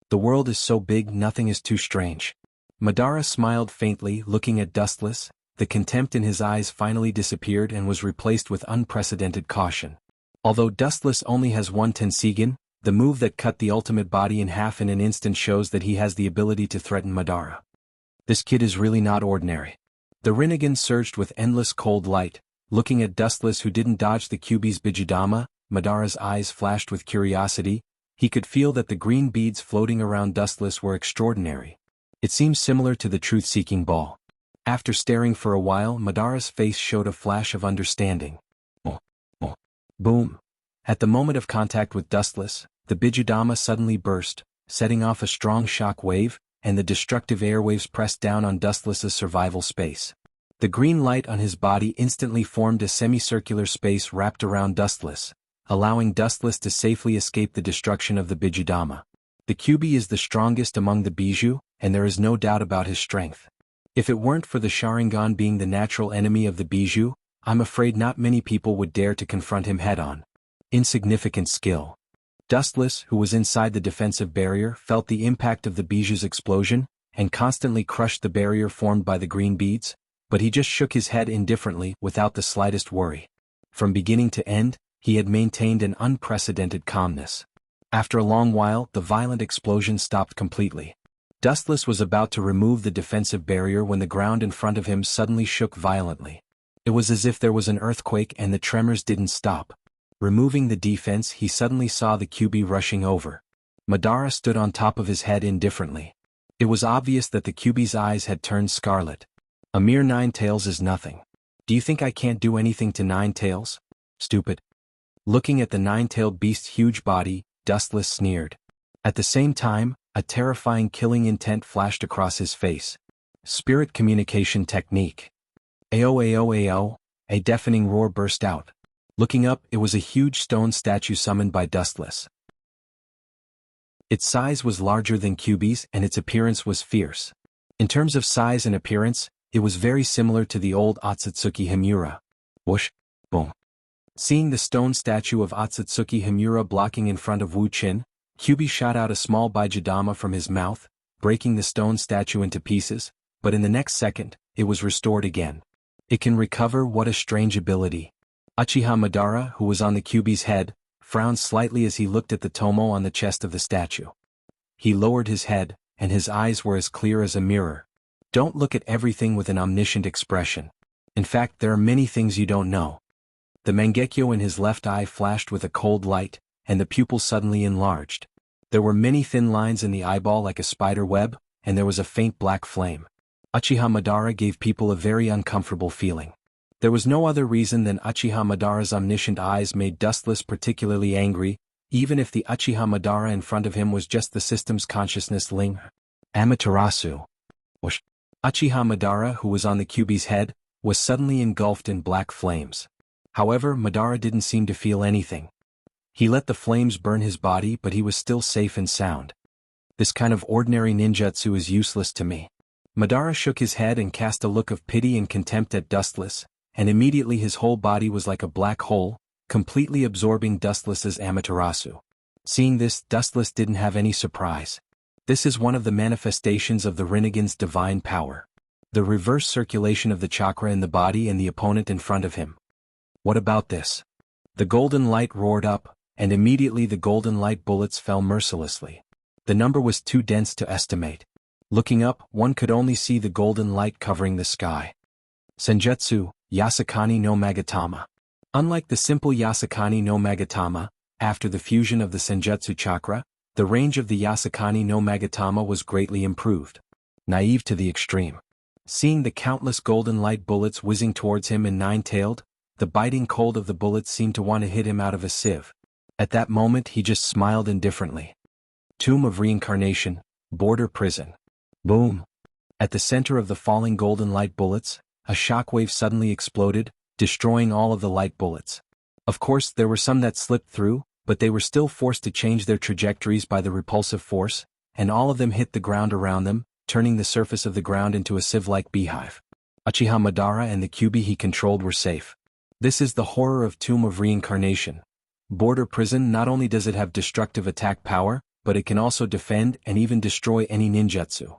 The world is so big, nothing is too strange. Madara smiled faintly, looking at Dustless. The contempt in his eyes finally disappeared and was replaced with unprecedented caution. Although Dustless only has one Tensegan, the move that cut the ultimate body in half in an instant shows that he has the ability to threaten Madara. This kid is really not ordinary. The Rinnegan surged with endless cold light. Looking at Dustless, who didn't dodge the Kyuubi's Bijudama, Madara's eyes flashed with curiosity. He could feel that the green beads floating around Dustless were extraordinary. It seems similar to the truth-seeking ball. After staring for a while, Madara's face showed a flash of understanding. Boom. At the moment of contact with Dustless, the Bijudama suddenly burst, setting off a strong shock wave, and the destructive airwaves pressed down on Dustless's survival space. The green light on his body instantly formed a semicircular space wrapped around Dustless, allowing Dustless to safely escape the destruction of the Bijudama. The Kyuubi is the strongest among the Bijou, and there is no doubt about his strength. If it weren't for the Sharingan being the natural enemy of the Bijou, I'm afraid not many people would dare to confront him head-on. Insignificant skill. Dustless, who was inside the defensive barrier, felt the impact of the Bijou's explosion, and constantly crushed the barrier formed by the green beads, but he just shook his head indifferently without the slightest worry. From beginning to end, he had maintained an unprecedented calmness. After a long while, the violent explosion stopped completely. Dustless was about to remove the defensive barrier when the ground in front of him suddenly shook violently. It was as if there was an earthquake and the tremors didn't stop. Removing the defense, he suddenly saw the Kyuubi rushing over. Madara stood on top of his head indifferently. It was obvious that the Kyuubi's eyes had turned scarlet. A mere 9 tails is nothing. Do you think I can't do anything to 9 tails? Stupid. Looking at the 9-tailed beast's huge body, Dustless sneered. At the same time, a terrifying killing intent flashed across his face. Spirit communication technique. Ao ao ao, a deafening roar burst out. Looking up, it was a huge stone statue summoned by Dustless. Its size was larger than Kyuubi's and its appearance was fierce. In terms of size and appearance, it was very similar to the old Otsutsuki Himura. Whoosh, boom. Seeing the stone statue of Otsutsuki Himura blocking in front of Wu Qin, Kyuubi shot out a small Bijudama from his mouth, breaking the stone statue into pieces, but in the next second, it was restored again. It can recover. What a strange ability. Uchiha Madara, who was on the Kyuubi's head, frowned slightly as he looked at the tomo on the chest of the statue. He lowered his head, and his eyes were as clear as a mirror. Don't look at everything with an omniscient expression. In fact, there are many things you don't know. The Mangekyo in his left eye flashed with a cold light, and the pupil suddenly enlarged. There were many thin lines in the eyeball like a spider web, and there was a faint black flame. Uchiha Madara gave people a very uncomfortable feeling. There was no other reason than Uchiha Madara's omniscient eyes made Dustless particularly angry, even if the Uchiha Madara in front of him was just the system's consciousness Ling. Amaterasu. Whoosh. Uchiha Madara, who was on the Kyuubi's head, was suddenly engulfed in black flames. However, Madara didn't seem to feel anything. He let the flames burn his body, but he was still safe and sound. This kind of ordinary ninjutsu is useless to me. Madara shook his head and cast a look of pity and contempt at Dustless, and immediately his whole body was like a black hole, completely absorbing Dustless's Amaterasu. Seeing this, Dustless didn't have any surprise. This is one of the manifestations of the Rinnegan's divine power. The reverse circulation of the chakra in the body and the opponent in front of him. What about this? The golden light roared up, and immediately the golden light bullets fell mercilessly. The number was too dense to estimate. Looking up, one could only see the golden light covering the sky. Senjutsu, Yasakani no Magatama. Unlike the simple Yasakani no Magatama, after the fusion of the Senjutsu chakra, the range of the Yasakani no Magatama was greatly improved. Naive to the extreme. Seeing the countless golden light bullets whizzing towards him and nine-tailed, the biting cold of the bullets seemed to want to hit him out of a sieve. At that moment he just smiled indifferently. Tomb of Reincarnation, Border Prison. Boom! At the center of the falling golden light bullets, a shockwave suddenly exploded, destroying all of the light bullets. Of course, there were some that slipped through, but they were still forced to change their trajectories by the repulsive force, and all of them hit the ground around them, turning the surface of the ground into a sieve-like beehive. Uchiha Madara and the Kyuubi he controlled were safe. This is the horror of Tomb of Reincarnation. Border Prison. Not only does it have destructive attack power, but it can also defend and even destroy any ninjutsu.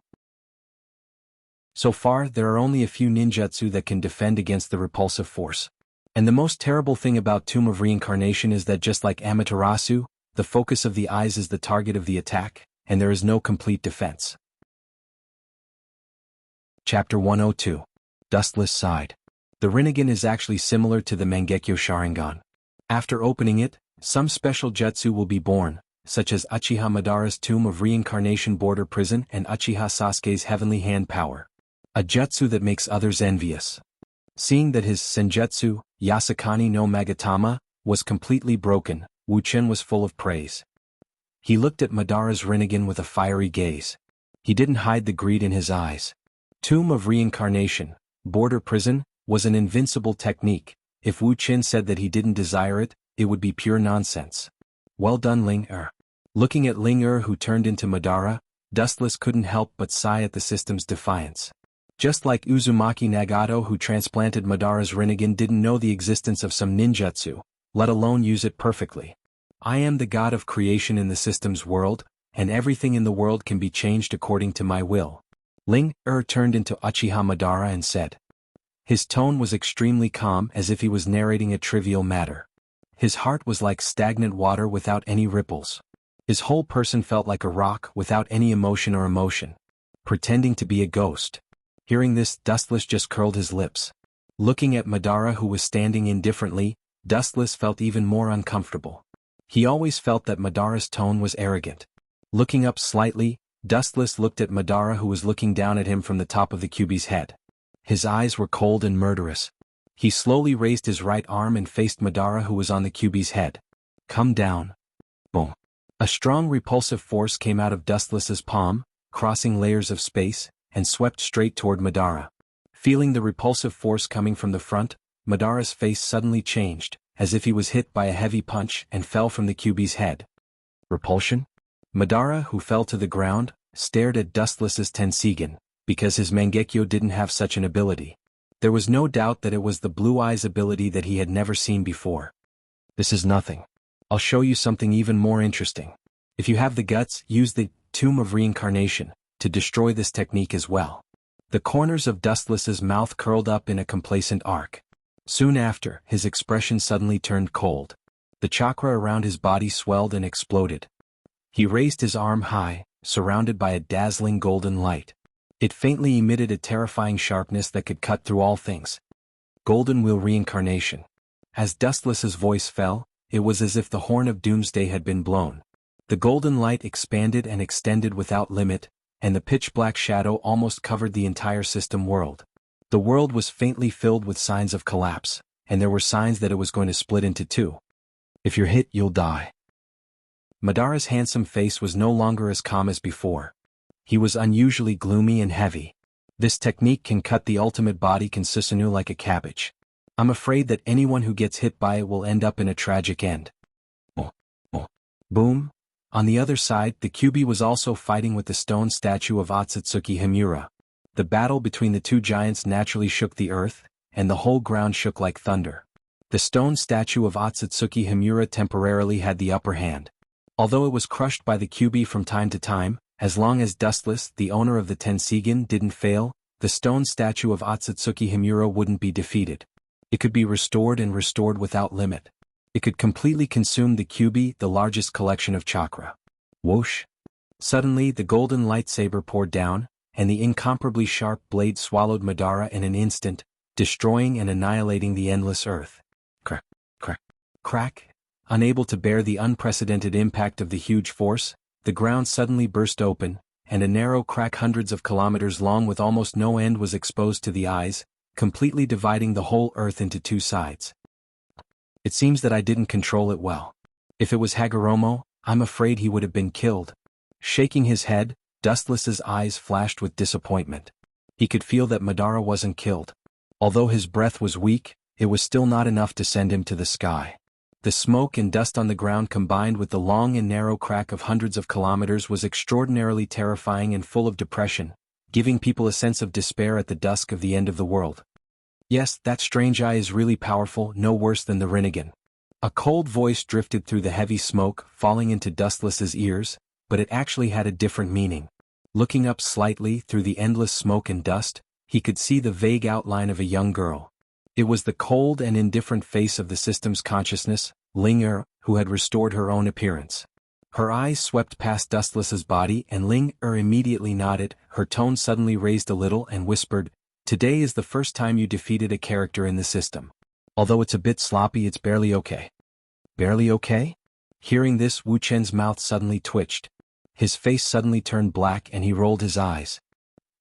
So far, there are only a few ninjutsu that can defend against the repulsive force. And the most terrible thing about Tomb of Reincarnation is that just like Amaterasu, the focus of the eyes is the target of the attack, and there is no complete defense. Chapter 102. Dustless Side. The Rinnegan is actually similar to the Mangekyo Sharingan. After opening it, some special jutsu will be born, such as Uchiha Madara's Tomb of Reincarnation Border Prison and Uchiha Sasuke's Heavenly Hand Power. A jutsu that makes others envious. Seeing that his senjutsu, Yasakani no Magatama, was completely broken, Wu Chen was full of praise. He looked at Madara's Rinnegan with a fiery gaze. He didn't hide the greed in his eyes. Tomb of Reincarnation, Border Prison, was an invincible technique. If Wu Chen said that he didn't desire it, it would be pure nonsense. Well done, Ling-Er. Looking at Ling-Er who turned into Madara, Dustless couldn't help but sigh at the system's defiance. Just like Uzumaki Nagato who transplanted Madara's Rinnegan didn't know the existence of some ninjutsu, let alone use it perfectly. I am the god of creation in the system's world, and everything in the world can be changed according to my will. Ling-Er turned into Uchiha Madara and said. His tone was extremely calm, as if he was narrating a trivial matter. His heart was like stagnant water without any ripples. His whole person felt like a rock without any emotion or emotion. Pretending to be a ghost. Hearing this, Dustless just curled his lips. Looking at Madara who was standing indifferently, Dustless felt even more uncomfortable. He always felt that Madara's tone was arrogant. Looking up slightly, Dustless looked at Madara who was looking down at him from the top of the Kyuubi's head. His eyes were cold and murderous. He slowly raised his right arm and faced Madara who was on the Kyuubi's head. Come down. Boom. A strong repulsive force came out of Dustless's palm, crossing layers of space, and swept straight toward Madara. Feeling the repulsive force coming from the front, Madara's face suddenly changed, as if he was hit by a heavy punch and fell from the Kyuubi's head. Repulsion? Madara, who fell to the ground, stared at Dustless's Tensigen, because his Mangekyo didn't have such an ability. There was no doubt that it was the Blue Eyes ability that he had never seen before. This is nothing. I'll show you something even more interesting. If you have the guts, use the Tomb of Reincarnation to destroy this technique as well. The corners of Dustless's mouth curled up in a complacent arc. Soon after, his expression suddenly turned cold. The chakra around his body swelled and exploded. He raised his arm high, surrounded by a dazzling golden light. It faintly emitted a terrifying sharpness that could cut through all things. Golden Wheel Reincarnation. As Dustless's voice fell, it was as if the horn of doomsday had been blown. The golden light expanded and extended without limit, and the pitch-black shadow almost covered the entire system world. The world was faintly filled with signs of collapse, and there were signs that it was going to split into two. If you're hit, you'll die. Madara's handsome face was no longer as calm as before. He was unusually gloomy and heavy. This technique can cut the ultimate body Susanu like a cabbage. I'm afraid that anyone who gets hit by it will end up in a tragic end. Oh, oh. Boom. On the other side, the Kyubi was also fighting with the stone statue of Otsutsuki Himura. The battle between the two giants naturally shook the earth, and the whole ground shook like thunder. The stone statue of Otsutsuki Himura temporarily had the upper hand. Although it was crushed by the Kyubi from time to time, as long as Dustless, the owner of the Tensigen, didn't fail, the stone statue of Otsutsuki Himura wouldn't be defeated. It could be restored and restored without limit. It could completely consume the Kyubi, the largest collection of chakra. Whoosh! Suddenly the golden lightsaber poured down, and the incomparably sharp blade swallowed Madara in an instant, destroying and annihilating the endless earth. Crack, crack, crack. Unable to bear the unprecedented impact of the huge force, the ground suddenly burst open, and a narrow crack hundreds of kilometers long with almost no end was exposed to the eyes, completely dividing the whole earth into two sides. It seems that I didn't control it well. If it was Hagoromo, I'm afraid he would have been killed. Shaking his head, Dustless's eyes flashed with disappointment. He could feel that Madara wasn't killed. Although his breath was weak, it was still not enough to send him to the sky. The smoke and dust on the ground combined with the long and narrow crack of hundreds of kilometers was extraordinarily terrifying and full of depression, giving people a sense of despair at the dusk of the end of the world. Yes, that strange eye is really powerful, no worse than the Rinnegan. A cold voice drifted through the heavy smoke, falling into Dustless's ears, but it actually had a different meaning. Looking up slightly through the endless smoke and dust, he could see the vague outline of a young girl. It was the cold and indifferent face of the system's consciousness, Ling who had restored her own appearance. Her eyes swept past Dustless's body and Ling immediately nodded, her tone suddenly raised a little and whispered, "Today is the first time you defeated a character in the system. Although it's a bit sloppy, it's barely okay." Barely okay? Hearing this, Wu Chen's mouth suddenly twitched. His face suddenly turned black and he rolled his eyes.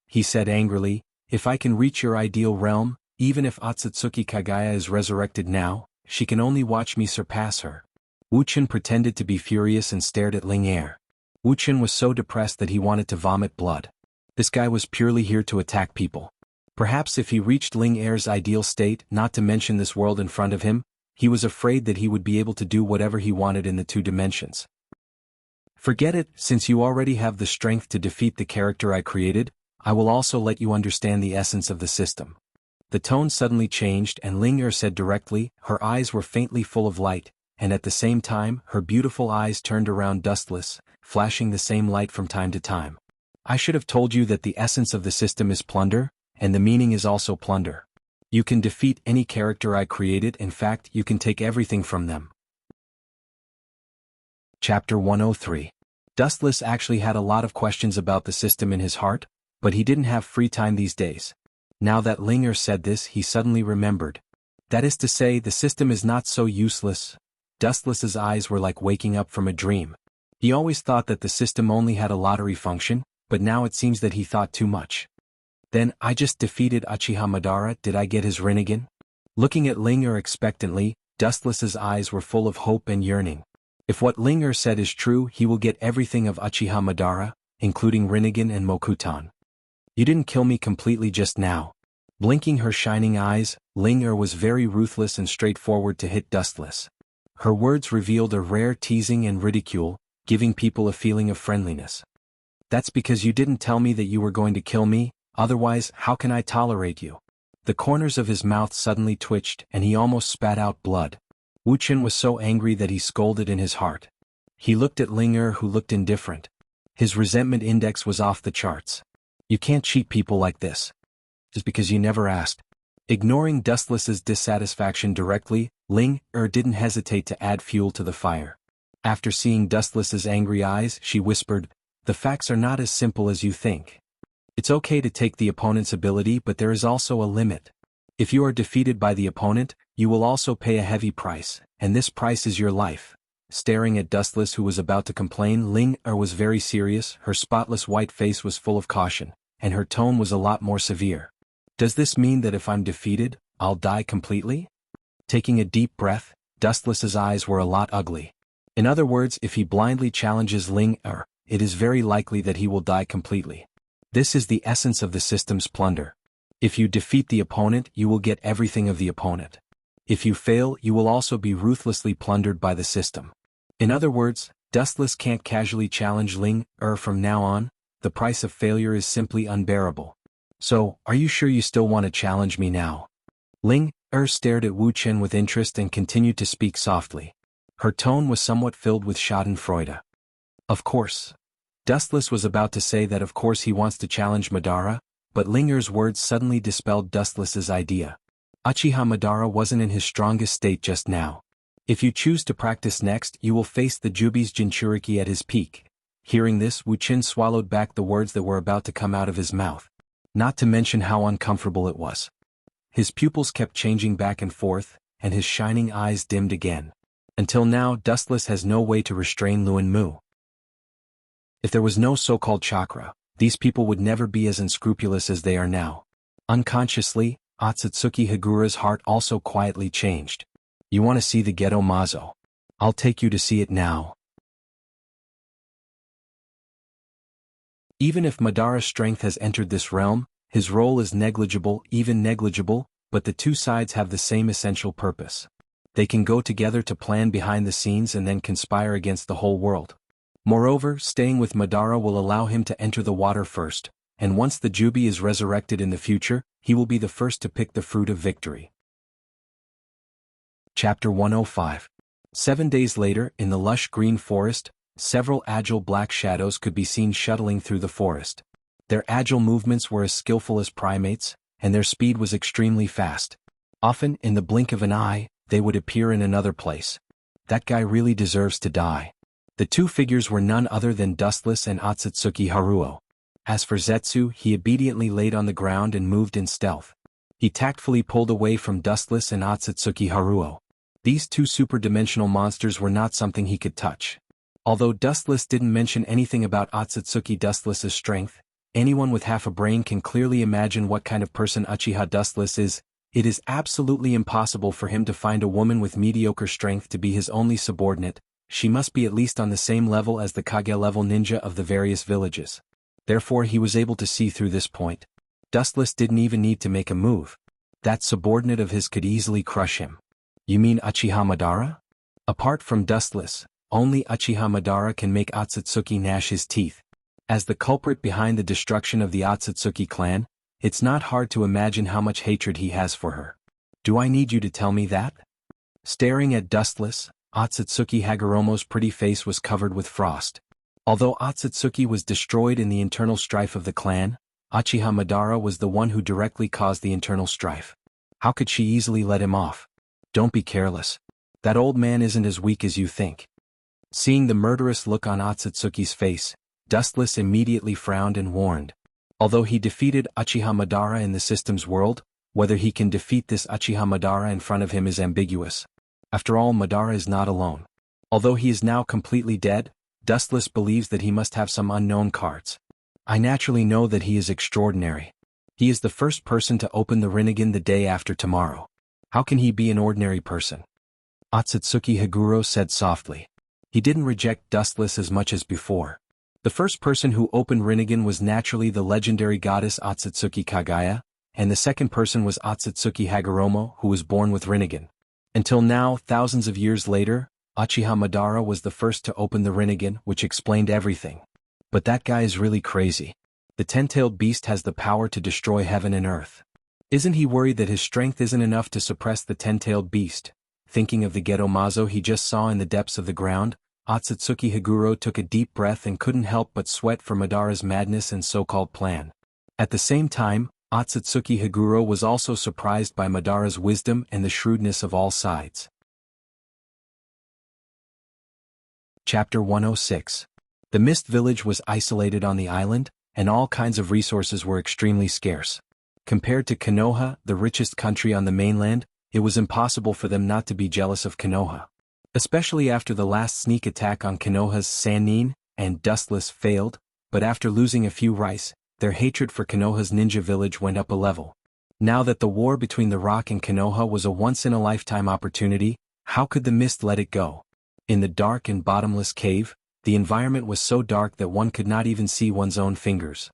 He said angrily, "If I can reach your ideal realm, even if Otsutsuki Kagaya is resurrected now, she can only watch me surpass her." Wu Chen pretended to be furious and stared at Ling Er. Wu Chen was so depressed that he wanted to vomit blood. This guy was purely here to attack people. Perhaps if he reached Ling Er's ideal state, not to mention this world in front of him, he was afraid that he would be able to do whatever he wanted in the two dimensions. "Forget it, since you already have the strength to defeat the character I created, I will also let you understand the essence of the system." The tone suddenly changed and Ling Er said directly, her eyes were faintly full of light, and at the same time, her beautiful eyes turned around Dustless, flashing the same light from time to time. "I should have told you that the essence of the system is plunder, and the meaning is also plunder. You can defeat any character I created, in fact, you can take everything from them." Chapter 103. Dustless actually had a lot of questions about the system in his heart, but he didn't have free time these days. Now that Ling Er said this, he suddenly remembered. That is to say, the system is not so useless. Dustless's eyes were like waking up from a dream. He always thought that the system only had a lottery function, but now it seems that he thought too much. Then, I just defeated Uchiha Madara, did I get his Rinnegan? Looking at Ling Er expectantly, Dustless's eyes were full of hope and yearning. If what Ling Er said is true, he will get everything of Uchiha Madara, including Rinnegan and Mokutan. "You didn't kill me completely just now." Blinking her shining eyes, Ling Er was very ruthless and straightforward to hit Dustless. Her words revealed a rare teasing and ridicule, giving people a feeling of friendliness. "That's because you didn't tell me that you were going to kill me, otherwise, how can I tolerate you?" The corners of his mouth suddenly twitched and he almost spat out blood. Wu Chen was so angry that he scolded in his heart. He looked at Ling Er, who looked indifferent. His resentment index was off the charts. "You can't cheat people like this. Just because you never asked." Ignoring Dustless's dissatisfaction directly, Ling Er didn't hesitate to add fuel to the fire. After seeing Dustless's angry eyes, she whispered, "The facts are not as simple as you think. It's okay to take the opponent's ability, but there is also a limit. If you are defeated by the opponent, you will also pay a heavy price, and this price is your life." Staring at Dustless, who was about to complain, Ling Er was very serious, her spotless white face was full of caution, and her tone was a lot more severe. "Does this mean that if I'm defeated, I'll die completely?" Taking a deep breath, Dustless's eyes were a lot ugly. In other words, if he blindly challenges Ling Er, it is very likely that he will die completely. This is the essence of the system's plunder. If you defeat the opponent, you will get everything of the opponent. If you fail, you will also be ruthlessly plundered by the system. In other words, Dustless can't casually challenge Ling from now on. The price of failure is simply unbearable. So, are you sure you still want to challenge me now? Ling stared at Wu Chen with interest and continued to speak softly. Her tone was somewhat filled with schadenfreude. Of course. Dustless was about to say that of course he wants to challenge Madara, but Linger's words suddenly dispelled Dustless's idea. Uchiha Madara wasn't in his strongest state just now. If you choose to practice next, you will face the Jubi's Jinchuriki at his peak. Hearing this, Wu Chen swallowed back the words that were about to come out of his mouth. Not to mention how uncomfortable it was. His pupils kept changing back and forth, and his shining eyes dimmed again. Until now, Dustless has no way to restrain Luan Mu. If there was no so-called chakra, these people would never be as unscrupulous as they are now. Unconsciously, Otsutsuki Higura's heart also quietly changed. You want to see the Ghetto Mazo? I'll take you to see it now. Even if Madara's strength has entered this realm, his role is negligible, but the two sides have the same essential purpose. They can go together to plan behind the scenes and then conspire against the whole world. Moreover, staying with Madara will allow him to enter the water first, and once the Jubi is resurrected in the future, he will be the first to pick the fruit of victory. Chapter 105. 7 days later, in the lush green forest, several agile black shadows could be seen shuttling through the forest. Their agile movements were as skillful as primates, and their speed was extremely fast. Often, in the blink of an eye, they would appear in another place. That guy really deserves to die. The two figures were none other than Dustless and Otsutsuki Haruo. As for Zetsu, he obediently laid on the ground and moved in stealth. He tactfully pulled away from Dustless and Otsutsuki Haruo. These two superdimensional monsters were not something he could touch. Although Dustless didn't mention anything about Otsutsuki Dustless's strength, anyone with half a brain can clearly imagine what kind of person Uchiha Dustless is. It is absolutely impossible for him to find a woman with mediocre strength to be his only subordinate. She must be at least on the same level as the Kage-level ninja of the various villages. Therefore he was able to see through this point. Dustless didn't even need to make a move. That subordinate of his could easily crush him. You mean Uchiha Madara? Apart from Dustless, only Uchiha Madara can make Otsutsuki gnash his teeth. As the culprit behind the destruction of the Otsutsuki clan, it's not hard to imagine how much hatred he has for her. Do I need you to tell me that? Staring at Dustless, Otsutsuki Hagoromo's pretty face was covered with frost. Although Otsutsuki was destroyed in the internal strife of the clan, Uchiha Madara was the one who directly caused the internal strife. How could she easily let him off? Don't be careless. That old man isn't as weak as you think. Seeing the murderous look on Otsutsuki's face, Dustless immediately frowned and warned. Although he defeated Uchiha Madara in the system's world, whether he can defeat this Uchiha Madara in front of him is ambiguous. After all, Madara is not alone. Although he is now completely dead, Dustless believes that he must have some unknown cards. I naturally know that he is extraordinary. He is the first person to open the Rinnegan the day after tomorrow. How can he be an ordinary person? Otsutsuki Higuro said softly. He didn't reject Dustless as much as before. The first person who opened Rinnegan was naturally the legendary goddess Otsutsuki Kagaya, and the second person was Otsutsuki Hagoromo, who was born with Rinnegan. Until now, thousands of years later, Uchiha Madara was the first to open the Rinnegan, which explained everything. But that guy is really crazy. The ten-tailed beast has the power to destroy heaven and earth. Isn't he worried that his strength isn't enough to suppress the ten-tailed beast? Thinking of the Ghetto Mazo he just saw in the depths of the ground, Otsutsuki Higuro took a deep breath and couldn't help but sweat for Madara's madness and so-called plan. At the same time, Otsutsuki Higuro was also surprised by Madara's wisdom and the shrewdness of all sides. Chapter 106. The Mist Village was isolated on the island, and all kinds of resources were extremely scarce. Compared to Konoha, the richest country on the mainland, it was impossible for them not to be jealous of Konoha. Especially after the last sneak attack on Konoha's Sannin and Dustless failed, but after losing a few rice, their hatred for Konoha's ninja village went up a level. Now that the war between the Rock and Konoha was a once-in-a-lifetime opportunity, how could the Mist let it go? In the dark and bottomless cave, the environment was so dark that one could not even see one's own fingers.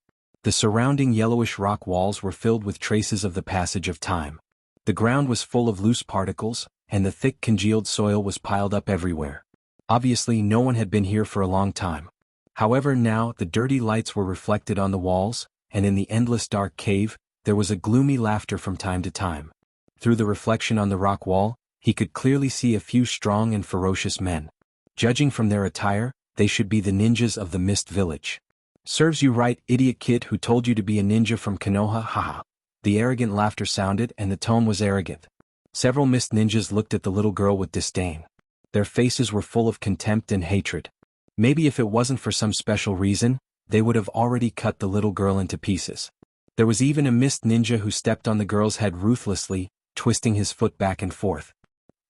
The surrounding yellowish rock walls were filled with traces of the passage of time. The ground was full of loose particles, and the thick congealed soil was piled up everywhere. Obviously no one had been here for a long time. However, now the dirty lights were reflected on the walls, and in the endless dark cave, there was a gloomy laughter from time to time. Through the reflection on the rock wall, he could clearly see a few strong and ferocious men. Judging from their attire, they should be the ninjas of the Mist Village. "Serves you right, idiot kid who told you to be a ninja from Konoha, haha." The arrogant laughter sounded, and the tone was arrogant. Several mist ninjas looked at the little girl with disdain. Their faces were full of contempt and hatred. Maybe if it wasn't for some special reason, they would have already cut the little girl into pieces. There was even a mist ninja who stepped on the girl's head ruthlessly, twisting his foot back and forth.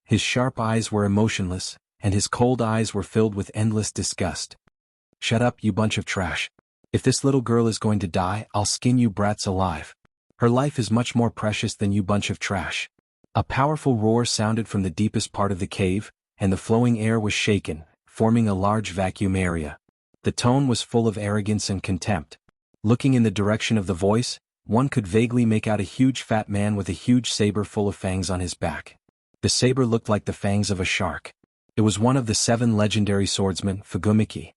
His sharp eyes were emotionless, and his cold eyes were filled with endless disgust. "Shut up, you bunch of trash. If this little girl is going to die, I'll skin you brats alive. Her life is much more precious than you bunch of trash." A powerful roar sounded from the deepest part of the cave, and the flowing air was shaken, forming a large vacuum area. The tone was full of arrogance and contempt. Looking in the direction of the voice, one could vaguely make out a huge fat man with a huge saber full of fangs on his back. The saber looked like the fangs of a shark. It was one of the 7 legendary swordsmen, Fugumiki.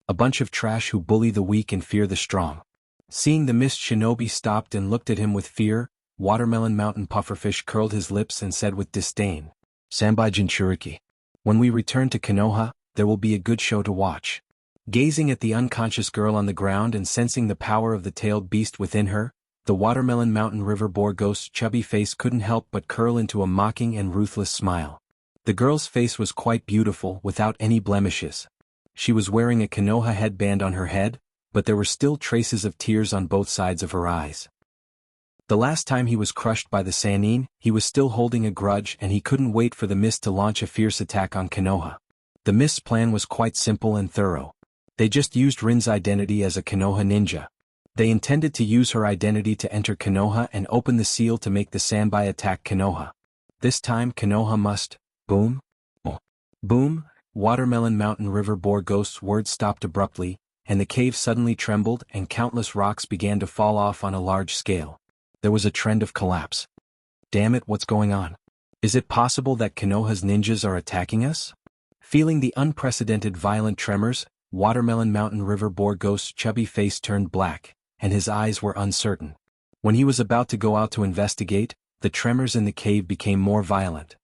A bunch of trash who bully the weak and fear the strong. Seeing the mist shinobi stopped and looked at him with fear, Watermelon Mountain Pufferfish curled his lips and said with disdain, "Sanbai Jinchuriki. When we return to Konoha, there will be a good show to watch." Gazing at the unconscious girl on the ground and sensing the power of the tailed beast within her, the Watermelon Mountain River Boar Ghost's chubby face couldn't help but curl into a mocking and ruthless smile. The girl's face was quite beautiful, without any blemishes. She was wearing a Konoha headband on her head, but there were still traces of tears on both sides of her eyes. The last time he was crushed by the Sannin, he was still holding a grudge, and he couldn't wait for the Mist to launch a fierce attack on Konoha. The Mist's plan was quite simple and thorough. They just used Rin's identity as a Konoha ninja. They intended to use her identity to enter Konoha and open the seal to make the Sanbai attack Konoha. This time Konoha must, boom? Oh. Boom! Watermelon Mountain River Boar Ghost's words stopped abruptly, and the cave suddenly trembled and countless rocks began to fall off on a large scale. There was a trend of collapse. Damn it, what's going on? Is it possible that Konoha's ninjas are attacking us? Feeling the unprecedented violent tremors, Watermelon Mountain River Boar Ghost's chubby face turned black, and his eyes were uncertain. When he was about to go out to investigate, the tremors in the cave became more violent.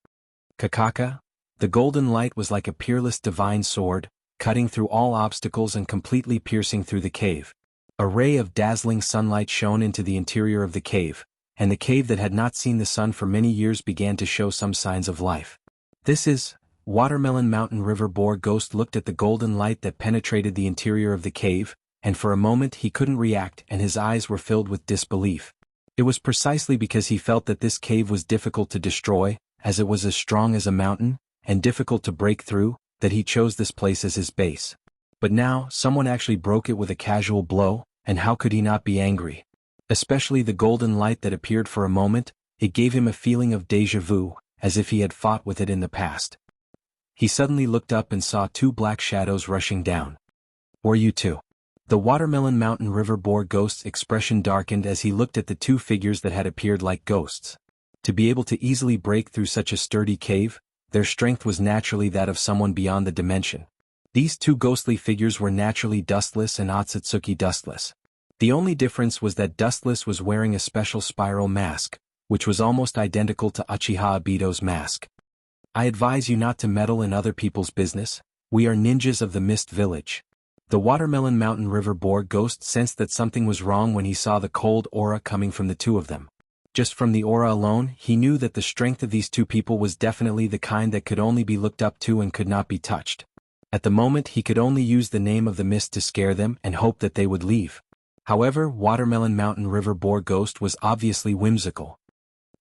Kakaka? The golden light was like a peerless divine sword, cutting through all obstacles and completely piercing through the cave. A ray of dazzling sunlight shone into the interior of the cave, and the cave that had not seen the sun for many years began to show some signs of life. "This is..." Watermelon Mountain River Boar Ghost looked at the golden light that penetrated the interior of the cave, and for a moment he couldn't react and his eyes were filled with disbelief. It was precisely because he felt that this cave was difficult to destroy, as it was as strong as a mountain, and difficult to break through, that he chose this place as his base. But now, someone actually broke it with a casual blow, and how could he not be angry? Especially the golden light that appeared for a moment, it gave him a feeling of déjà vu, as if he had fought with it in the past. He suddenly looked up and saw 2 black shadows rushing down. "Were you two?" The Watermelon Mountain River Boar Ghost's expression darkened as he looked at the 2 figures that had appeared like ghosts. To be able to easily break through such a sturdy cave, their strength was naturally that of someone beyond the dimension. These 2 ghostly figures were naturally Dustless and Otsutsuki Dustless. The only difference was that Dustless was wearing a special spiral mask, which was almost identical to Uchiha Obito's mask. "I advise you not to meddle in other people's business. We are ninjas of the Mist Village." The Watermelon Mountain River Boar Ghost sensed that something was wrong when he saw the cold aura coming from the 2 of them. Just from the aura alone, he knew that the strength of these 2 people was definitely the kind that could only be looked up to and could not be touched. At the moment he could only use the name of the mist to scare them and hope that they would leave. However, Watermelon Mountain River Boar Ghost was obviously whimsical.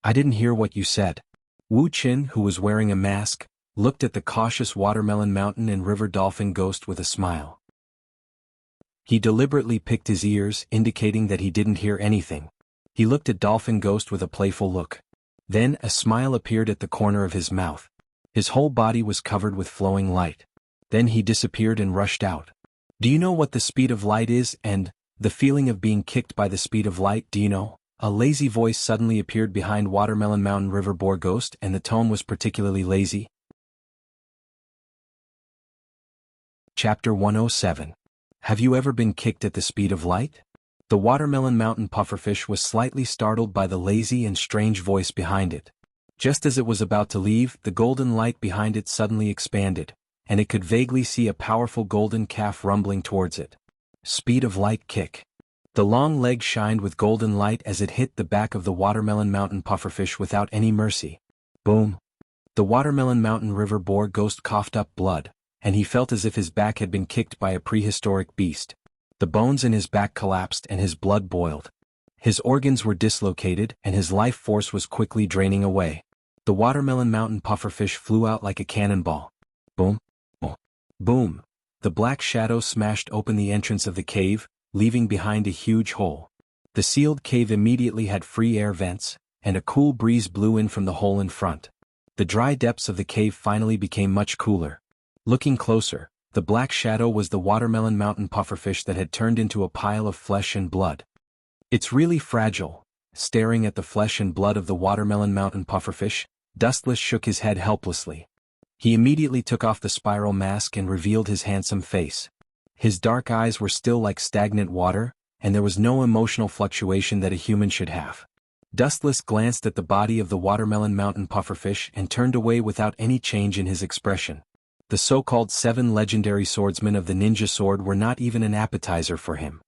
"I didn't hear what you said." Wu Qin, who was wearing a mask, looked at the cautious Watermelon Mountain and River Dolphin Ghost with a smile. He deliberately picked his ears, indicating that he didn't hear anything. He looked at Dolphin Ghost with a playful look. Then a smile appeared at the corner of his mouth. His whole body was covered with flowing light. Then he disappeared and rushed out. "Do you know what the speed of light is, and The feeling of being kicked by the speed of light, do you know? A lazy voice suddenly appeared behind Watermelon Mountain River Boar Ghost, and the tone was particularly lazy. Chapter 107. Have you ever been kicked at the speed of light? The Watermelon Mountain pufferfish was slightly startled by the lazy and strange voice behind it. Just as it was about to leave, the golden light behind it suddenly expanded, and it could vaguely see a powerful golden calf rumbling towards it. Speed of light kick. The long leg shined with golden light as it hit the back of the Watermelon Mountain pufferfish without any mercy. Boom! The Watermelon Mountain River Boar Ghost coughed up blood, and he felt as if his back had been kicked by a prehistoric beast. The bones in his back collapsed and his blood boiled. His organs were dislocated and his life force was quickly draining away. The Watermelon Mountain pufferfish flew out like a cannonball. Boom! Boom! The black shadow smashed open the entrance of the cave, leaving behind a huge hole. The sealed cave immediately had free air vents, and a cool breeze blew in from the hole in front. The dry depths of the cave finally became much cooler. Looking closer, the black shadow was the Watermelon Mountain pufferfish that had turned into a pile of flesh and blood. It's really fragile. Staring at the flesh and blood of the Watermelon Mountain pufferfish, Dustless shook his head helplessly. He immediately took off the spiral mask and revealed his handsome face. His dark eyes were still like stagnant water, and there was no emotional fluctuation that a human should have. Dustless glanced at the body of the Watermelon Mountain pufferfish and turned away without any change in his expression. The so-called 7 legendary swordsmen of the ninja sword were not even an appetizer for him.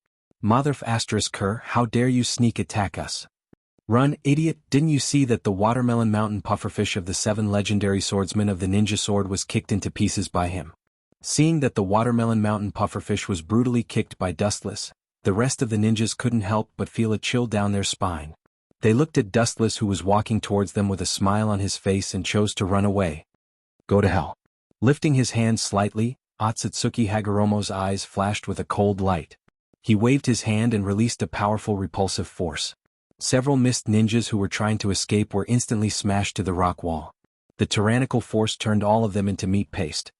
Motherf *Ker, how dare you sneak attack us? Run, idiot! Didn't you see that the Watermelon Mountain pufferfish of the 7 legendary swordsmen of the ninja sword was kicked into pieces by him? Seeing that the Watermelon Mountain pufferfish was brutally kicked by Dustless, the rest of the ninjas couldn't help but feel a chill down their spine. They looked at Dustless, who was walking towards them with a smile on his face, and chose to run away. Go to hell. Lifting his hand slightly, Otsutsuki Hagoromo's eyes flashed with a cold light. He waved his hand and released a powerful repulsive force. Several mist ninjas who were trying to escape were instantly smashed to the rock wall. The tyrannical force turned all of them into meat paste.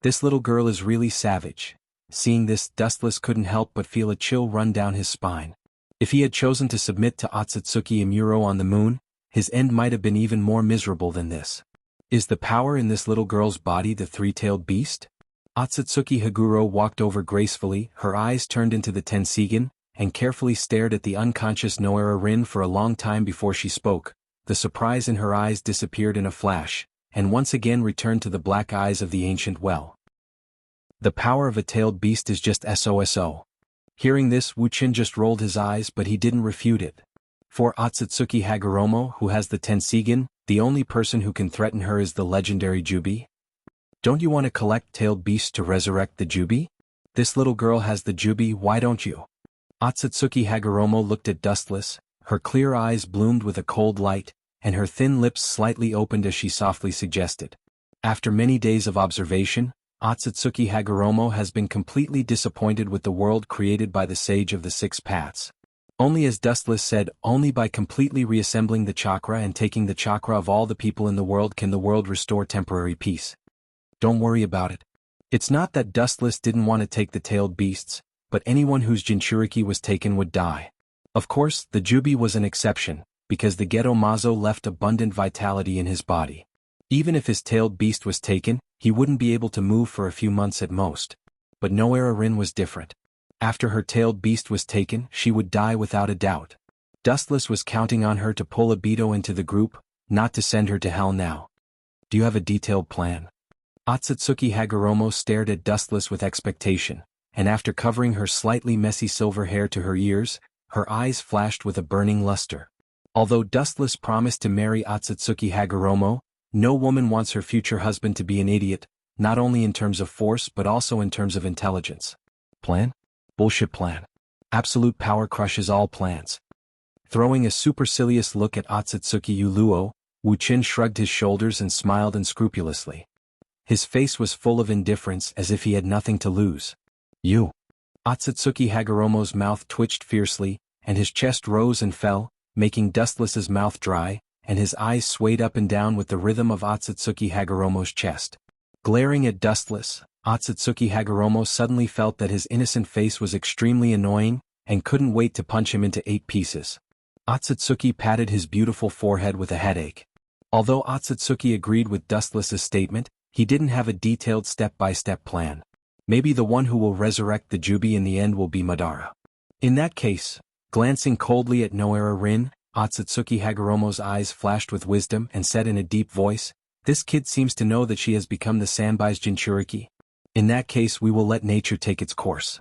This little girl is really savage. Seeing this, Dustless couldn't help but feel a chill run down his spine. If he had chosen to submit to Otsutsuki Imuro on the moon, his end might have been even more miserable than this. Is the power in this little girl's body the three-tailed beast? Otsutsuki Haguro walked over gracefully, her eyes turned into the Tensigen, and carefully stared at the unconscious Noera Rin for a long time before she spoke. The surprise in her eyes disappeared in a flash, and once again returned to the black eyes of the ancient well. The power of a tailed beast is just SOSO. Hearing this, Wuchin just rolled his eyes, but he didn't refute it. For Otsutsuki Hagoromo, who has the Tensigen, the only person who can threaten her is the legendary Jubi. Don't you want to collect tailed beasts to resurrect the Jubi? This little girl has the Jubi, why don't you? Otsutsuki Hagoromo looked at Dustless, her clear eyes bloomed with a cold light, and her thin lips slightly opened as she softly suggested. After many days of observation, Otsutsuki Hagoromo has been completely disappointed with the world created by the Sage of the Six Paths. Only, as Dustless said, only by completely reassembling the chakra and taking the chakra of all the people in the world can the world restore temporary peace. Don't worry about it. It's not that Dustless didn't want to take the tailed beasts, but anyone whose Jinchuriki was taken would die. Of course, the Jubi was an exception, because the Geto Mazo left abundant vitality in his body. Even if his tailed beast was taken, he wouldn't be able to move for a few months at most. But Noera Rin was different. After her tailed beast was taken, she would die without a doubt. Dustless was counting on her to pull Obito into the group, not to send her to hell now. Do you have a detailed plan? Otsutsuki Hagoromo stared at Dustless with expectation, and after covering her slightly messy silver hair to her ears, her eyes flashed with a burning luster. Although Dustless promised to marry Otsutsuki Hagoromo, no woman wants her future husband to be an idiot, not only in terms of force but also in terms of intelligence. Plan? Bullshit plan. Absolute power crushes all plans. Throwing a supercilious look at Otsutsuki Uluo, Wuchin shrugged his shoulders and smiled unscrupulously. His face was full of indifference, as if he had nothing to lose. You. Otsutsuki Hagoromo's mouth twitched fiercely, and his chest rose and fell, making Dustless's mouth dry, and his eyes swayed up and down with the rhythm of Otsutsuki Hagoromo's chest. Glaring at Dustless, Otsutsuki Hagoromo suddenly felt that his innocent face was extremely annoying, and couldn't wait to punch him into 8 pieces. Otsutsuki patted his beautiful forehead with a headache. Although Otsutsuki agreed with Dustless's statement, he didn't have a detailed step-by-step plan. Maybe the one who will resurrect the Jubi in the end will be Madara. In that case, glancing coldly at Noera Rin, Otsutsuki Hagoromo's eyes flashed with wisdom and said in a deep voice, "This kid seems to know that she has become the Sanbai's Jinchuriki. In that case we will let nature take its course.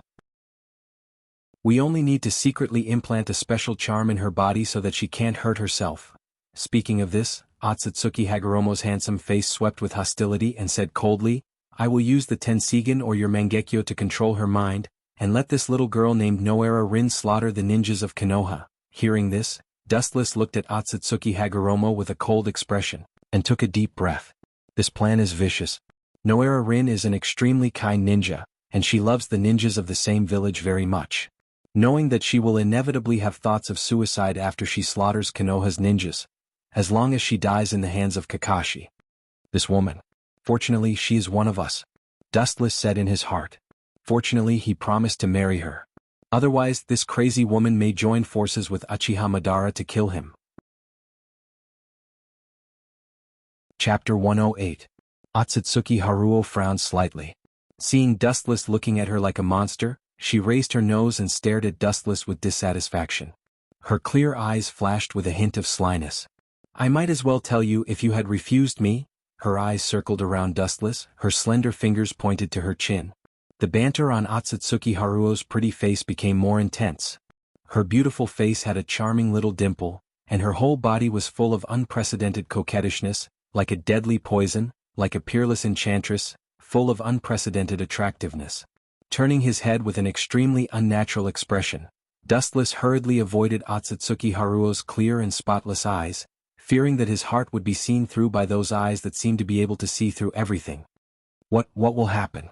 We only need to secretly implant a special charm in her body so that she can't hurt herself." Speaking of this, Otsutsuki Hagoromo's handsome face swept with hostility and said coldly, "I will use the Tensigen or your Mangekyo to control her mind, and let this little girl named Noera Rin slaughter the ninjas of Konoha." Hearing this, Dustless looked at Otsutsuki Hagoromo with a cold expression, and took a deep breath. This plan is vicious. Noera Rin is an extremely kind ninja, and she loves the ninjas of the same village very much. Knowing that she will inevitably have thoughts of suicide after she slaughters Konoha's ninjas, as long as she dies in the hands of Kakashi. This woman. Fortunately she is one of us, Dustless said in his heart. Fortunately he promised to marry her. Otherwise this crazy woman may join forces with Uchiha Madara to kill him. Chapter 108. Otsutsuki Haruo frowned slightly. Seeing Dustless looking at her like a monster, she raised her nose and stared at Dustless with dissatisfaction. Her clear eyes flashed with a hint of slyness. "I might as well tell you if you had refused me." Her eyes circled around Dustless, her slender fingers pointed to her chin. The banter on Otsutsuki Haruo's pretty face became more intense. Her beautiful face had a charming little dimple, and her whole body was full of unprecedented coquettishness, like a deadly poison, like a peerless enchantress, full of unprecedented attractiveness. Turning his head with an extremely unnatural expression, Dustless hurriedly avoided Otsutsuki Haruo's clear and spotless eyes, fearing that his heart would be seen through by those eyes that seemed to be able to see through everything. What will happen?"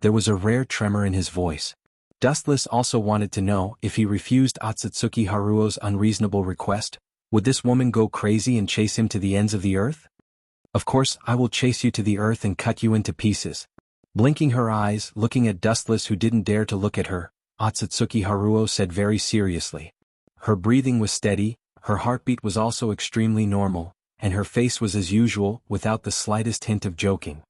There was a rare tremor in his voice. Dustless also wanted to know if he refused Otsutsuki Haruo's unreasonable request, would this woman go crazy and chase him to the ends of the earth? "Of course I will chase you to the earth and cut you into pieces." Blinking her eyes, looking at Dustless who didn't dare to look at her, Otsutsuki Haruo said very seriously. Her breathing was steady, her heartbeat was also extremely normal, and her face was as usual, without the slightest hint of joking.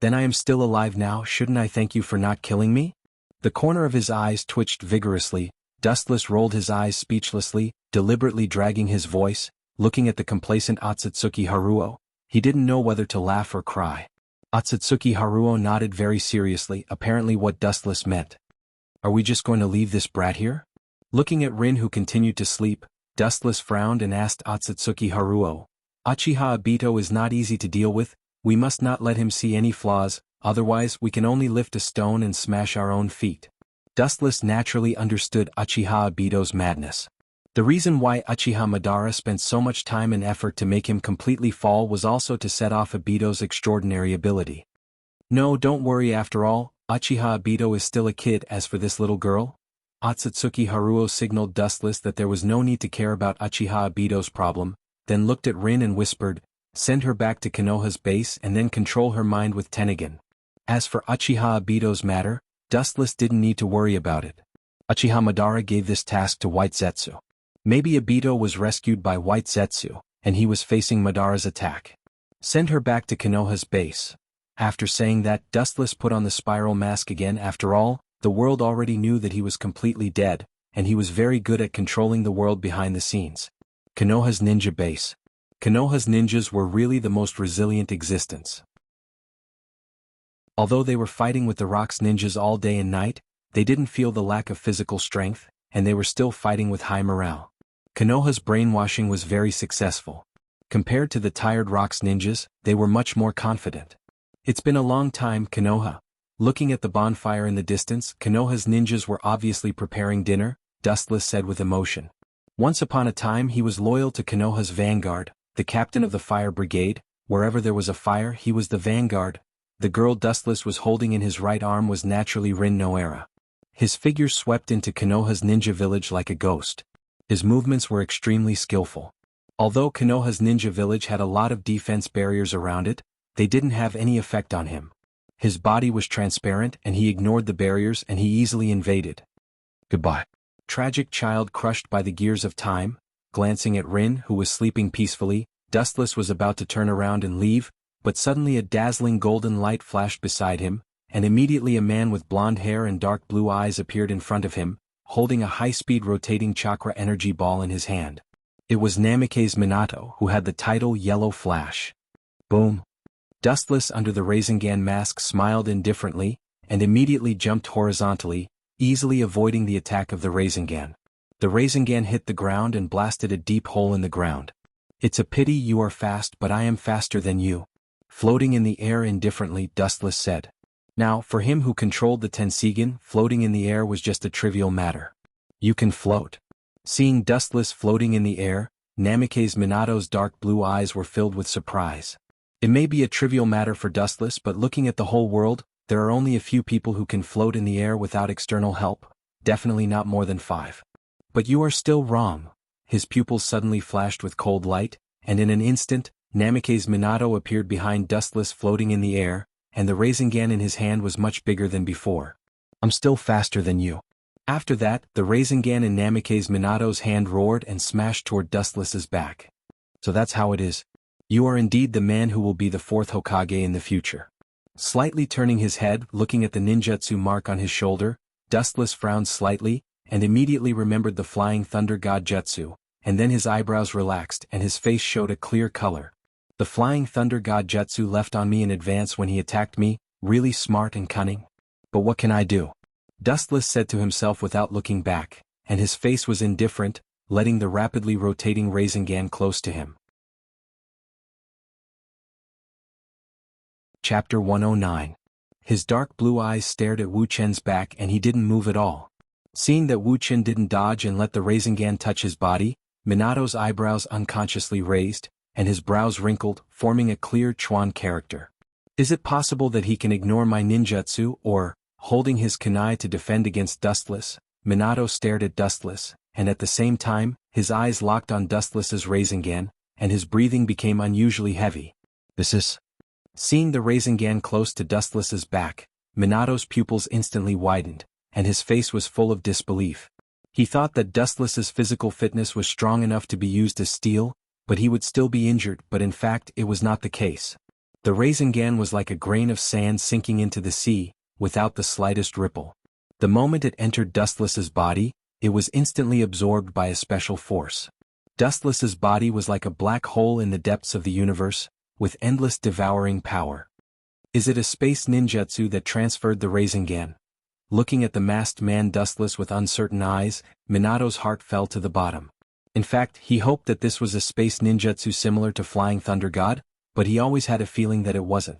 "Then I am still alive now, shouldn't I thank you for not killing me?" The corner of his eyes twitched vigorously. Dustless rolled his eyes speechlessly, deliberately dragging his voice, looking at the complacent Otsutsuki Haruo. He didn't know whether to laugh or cry. Otsutsuki Haruo nodded very seriously, apparently what Dustless meant. "Are we just going to leave this brat here?" Looking at Rin who continued to sleep, Dustless frowned and asked Otsutsuki Haruo, "Uchiha Obito is not easy to deal with, we must not let him see any flaws, otherwise we can only lift a stone and smash our own feet." Dustless naturally understood Uchiha Obito's madness. The reason why Uchiha Madara spent so much time and effort to make him completely fall was also to set off Obito's extraordinary ability. "No, don't worry, after all, Uchiha Obito is still a kid. As for this little girl?" Otsutsuki Haruo signaled Dustless that there was no need to care about Uchiha Obito's problem, then looked at Rin and whispered, "Send her back to Konoha's base and then control her mind with Tennigan." As for Uchiha Obito's matter, Dustless didn't need to worry about it. Uchiha Madara gave this task to White Zetsu. Maybe Obito was rescued by White Zetsu, and he was facing Madara's attack. Send her back to Konoha's base. After saying that, Dustless put on the spiral mask again. After all, the world already knew that he was completely dead, and he was very good at controlling the world behind the scenes. Konoha's ninja base. Konoha's ninjas were really the most resilient existence. Although they were fighting with the Rock's ninjas all day and night, they didn't feel the lack of physical strength, and they were still fighting with high morale. Konoha's brainwashing was very successful. Compared to the tired Rock's ninjas, they were much more confident. "It's been a long time, Konoha." Looking at the bonfire in the distance, Konoha's ninjas were obviously preparing dinner, Dustless said with emotion. Once upon a time he was loyal to Konoha's vanguard, the captain of the fire brigade. Wherever there was a fire he was the vanguard. The girl Dustless was holding in his right arm was naturally Rin Noera. His figure swept into Konoha's ninja village like a ghost. His movements were extremely skillful. Although Konoha's ninja village had a lot of defense barriers around it, they didn't have any effect on him. His body was transparent and he ignored the barriers and he easily invaded. "Goodbye." Tragic child crushed by the gears of time. Glancing at Rin, who was sleeping peacefully, Dustless was about to turn around and leave, but suddenly a dazzling golden light flashed beside him, and immediately a man with blonde hair and dark blue eyes appeared in front of him, holding a high-speed rotating chakra energy ball in his hand. It was Namikaze Minato, who had the title Yellow Flash. Boom! Dustless under the Rasengan mask smiled indifferently, and immediately jumped horizontally, easily avoiding the attack of the Rasengan. The Rasengan hit the ground and blasted a deep hole in the ground. It's a pity you are fast, but I am faster than you. Floating in the air indifferently, Dustless said. Now, for him who controlled the Tensigan, floating in the air was just a trivial matter. You can float. Seeing Dustless floating in the air, Namikaze Minato's dark blue eyes were filled with surprise. It may be a trivial matter for Dustless, but looking at the whole world, there are only a few people who can float in the air without external help, definitely not more than 5. But you are still wrong. His pupils suddenly flashed with cold light, and in an instant, Namikaze Minato appeared behind Dustless floating in the air, and the Rasengan in his hand was much bigger than before. I'm still faster than you. After that, the Rasengan in Namikaze Minato's hand roared and smashed toward Dustless's back. So that's how it is. You are indeed the man who will be the 4th Hokage in the future. Slightly turning his head, looking at the ninjutsu mark on his shoulder, Dustless frowned slightly, and immediately remembered the Flying Thunder God Jutsu, and then his eyebrows relaxed and his face showed a clear color. The Flying Thunder God Jutsu left on me in advance when he attacked me, really smart and cunning. But what can I do? Dustless said to himself without looking back, and his face was indifferent, letting the rapidly rotating Rasengan close to him. Chapter 109. His dark blue eyes stared at Wu Chen's back and he didn't move at all. Seeing that Wu Chen didn't dodge and let the Rasengan touch his body, Minato's eyebrows unconsciously raised, and his brows wrinkled, forming a clear Chuan character. Is it possible that he can ignore my ninjutsu, or, holding his kunai to defend against Dustless? Minato stared at Dustless, and at the same time, his eyes locked on Dustless's Rasengan, and his breathing became unusually heavy. This is... Seeing the Rasengan close to Dustless's back, Minato's pupils instantly widened, and his face was full of disbelief. He thought that Dustless's physical fitness was strong enough to be used as steel, but he would still be injured, but in fact it was not the case. The Rasengan was like a grain of sand sinking into the sea, without the slightest ripple. The moment it entered Dustless's body, it was instantly absorbed by a special force. Dustless's body was like a black hole in the depths of the universe, with endless devouring power. Is it a space ninjutsu that transferred the Rasengan? Looking at the masked man Dustless with uncertain eyes, Minato's heart fell to the bottom. In fact, he hoped that this was a space ninjutsu similar to Flying Thunder God, but he always had a feeling that it wasn't.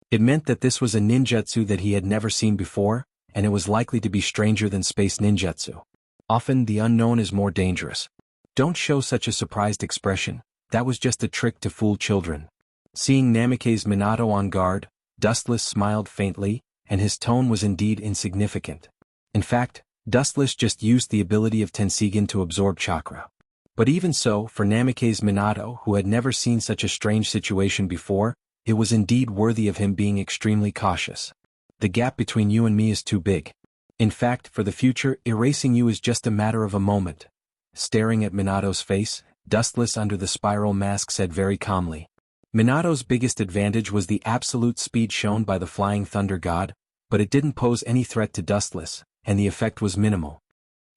It meant that this was a ninjutsu that he had never seen before, and it was likely to be stranger than space ninjutsu. Often the unknown is more dangerous. Don't show such a surprised expression, that was just a trick to fool children. Seeing Namikaze Minato on guard, Dustless smiled faintly, and his tone was indeed insignificant. In fact, Dustless just used the ability of Tensigan to absorb chakra. But even so, for Namikaze Minato, who had never seen such a strange situation before, it was indeed worthy of him being extremely cautious. The gap between you and me is too big. In fact, for the future, erasing you is just a matter of a moment. Staring at Minato's face, Dustless under the spiral mask said very calmly. Minato's biggest advantage was the absolute speed shown by the Flying Thunder God, but it didn't pose any threat to Dustless, and the effect was minimal.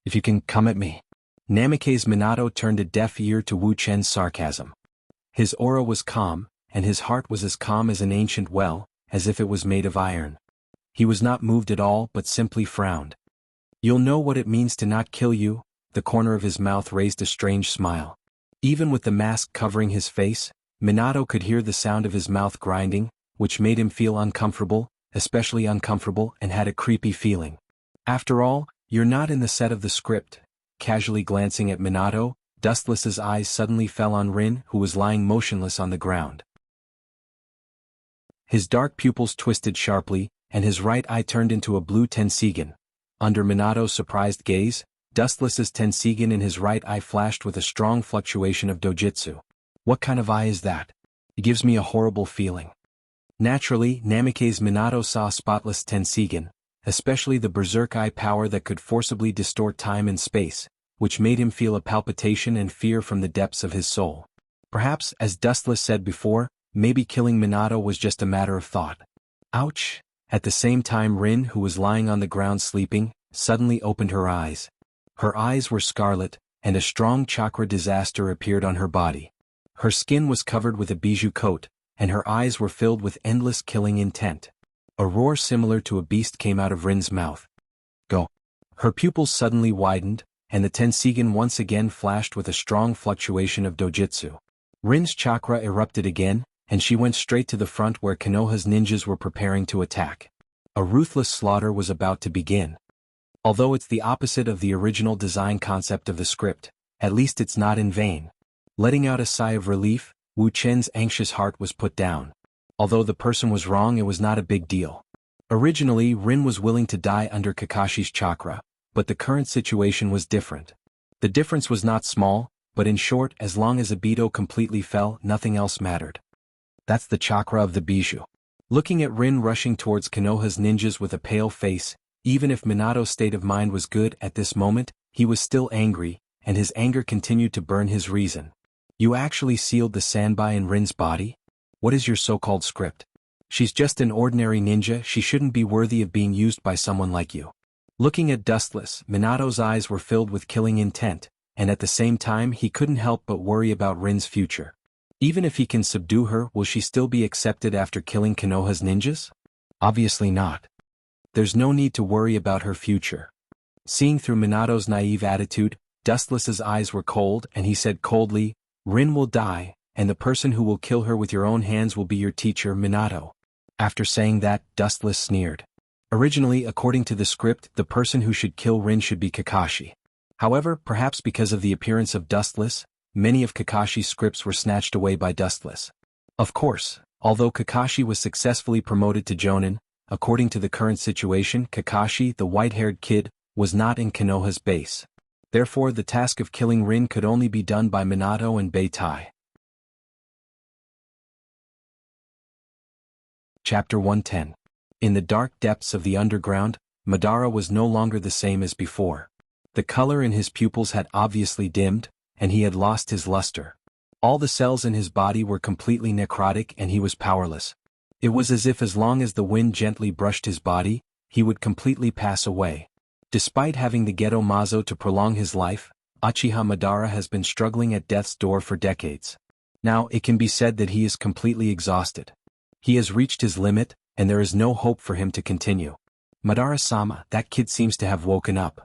If you can come at me. Namikaze Minato turned a deaf ear to Wu Chen's sarcasm. His aura was calm, and his heart was as calm as an ancient well, as if it was made of iron. He was not moved at all but simply frowned. You'll know what it means to not kill you. The corner of his mouth raised a strange smile. Even with the mask covering his face, Minato could hear the sound of his mouth grinding, which made him feel uncomfortable, especially uncomfortable, and had a creepy feeling. After all, you're not in the set of the script. Casually glancing at Minato, Dustless's eyes suddenly fell on Rin, who was lying motionless on the ground. His dark pupils twisted sharply, and his right eye turned into a blue Tensigan. Under Minato's surprised gaze, Dustless's Tensigan in his right eye flashed with a strong fluctuation of dojutsu. What kind of eye is that? It gives me a horrible feeling. Naturally, Namikaze Minato saw spotless Tensigan, especially the berserk eye power that could forcibly distort time and space, which made him feel a palpitation and fear from the depths of his soul. Perhaps, as Dustless said before, maybe killing Minato was just a matter of thought. Ouch! At the same time Rin, who was lying on the ground sleeping, suddenly opened her eyes. Her eyes were scarlet, and a strong chakra disaster appeared on her body. Her skin was covered with a bijou coat, and her eyes were filled with endless killing intent. A roar similar to a beast came out of Rin's mouth. Go! Her pupils suddenly widened, and the Tensigen once again flashed with a strong fluctuation of dojutsu. Rin's chakra erupted again, and she went straight to the front where Konoha's ninjas were preparing to attack. A ruthless slaughter was about to begin. Although it's the opposite of the original design concept of the script, at least it's not in vain. Letting out a sigh of relief, Wu Chen's anxious heart was put down. Although the person was wrong, it was not a big deal. Originally, Rin was willing to die under Kakashi's chakra, but the current situation was different. The difference was not small, but in short, as long as Obito completely fell, nothing else mattered. That's the chakra of the bijou. Looking at Rin rushing towards Konoha's ninjas with a pale face, even if Minato's state of mind was good at this moment, he was still angry, and his anger continued to burn his reason. You actually sealed the Sanbai in Rin's body? What is your so-called script? She's just an ordinary ninja, she shouldn't be worthy of being used by someone like you. Looking at Dustless, Minato's eyes were filled with killing intent, and at the same time he couldn't help but worry about Rin's future. Even if he can subdue her, will she still be accepted after killing Konoha's ninjas? Obviously not. There's no need to worry about her future. Seeing through Minato's naive attitude, Dustless's eyes were cold and he said coldly, Rin will die, and the person who will kill her with your own hands will be your teacher, Minato. After saying that, Dustless sneered. Originally, according to the script, the person who should kill Rin should be Kakashi. However, perhaps because of the appearance of Dustless, many of Kakashi's scripts were snatched away by Dustless. Of course, although Kakashi was successfully promoted to Jonin, according to the current situation, Kakashi, the white-haired kid, was not in Konoha's base. Therefore, the task of killing Rin could only be done by Minato and Beitai. Chapter 110. In the dark depths of the underground, Madara was no longer the same as before. The color in his pupils had obviously dimmed, and he had lost his luster. All the cells in his body were completely necrotic and he was powerless. It was as if as long as the wind gently brushed his body, he would completely pass away. Despite having the Geto Mazo to prolong his life, Uchiha Madara has been struggling at death's door for decades. Now it can be said that he is completely exhausted. He has reached his limit, and there is no hope for him to continue. Madara-sama, that kid seems to have woken up.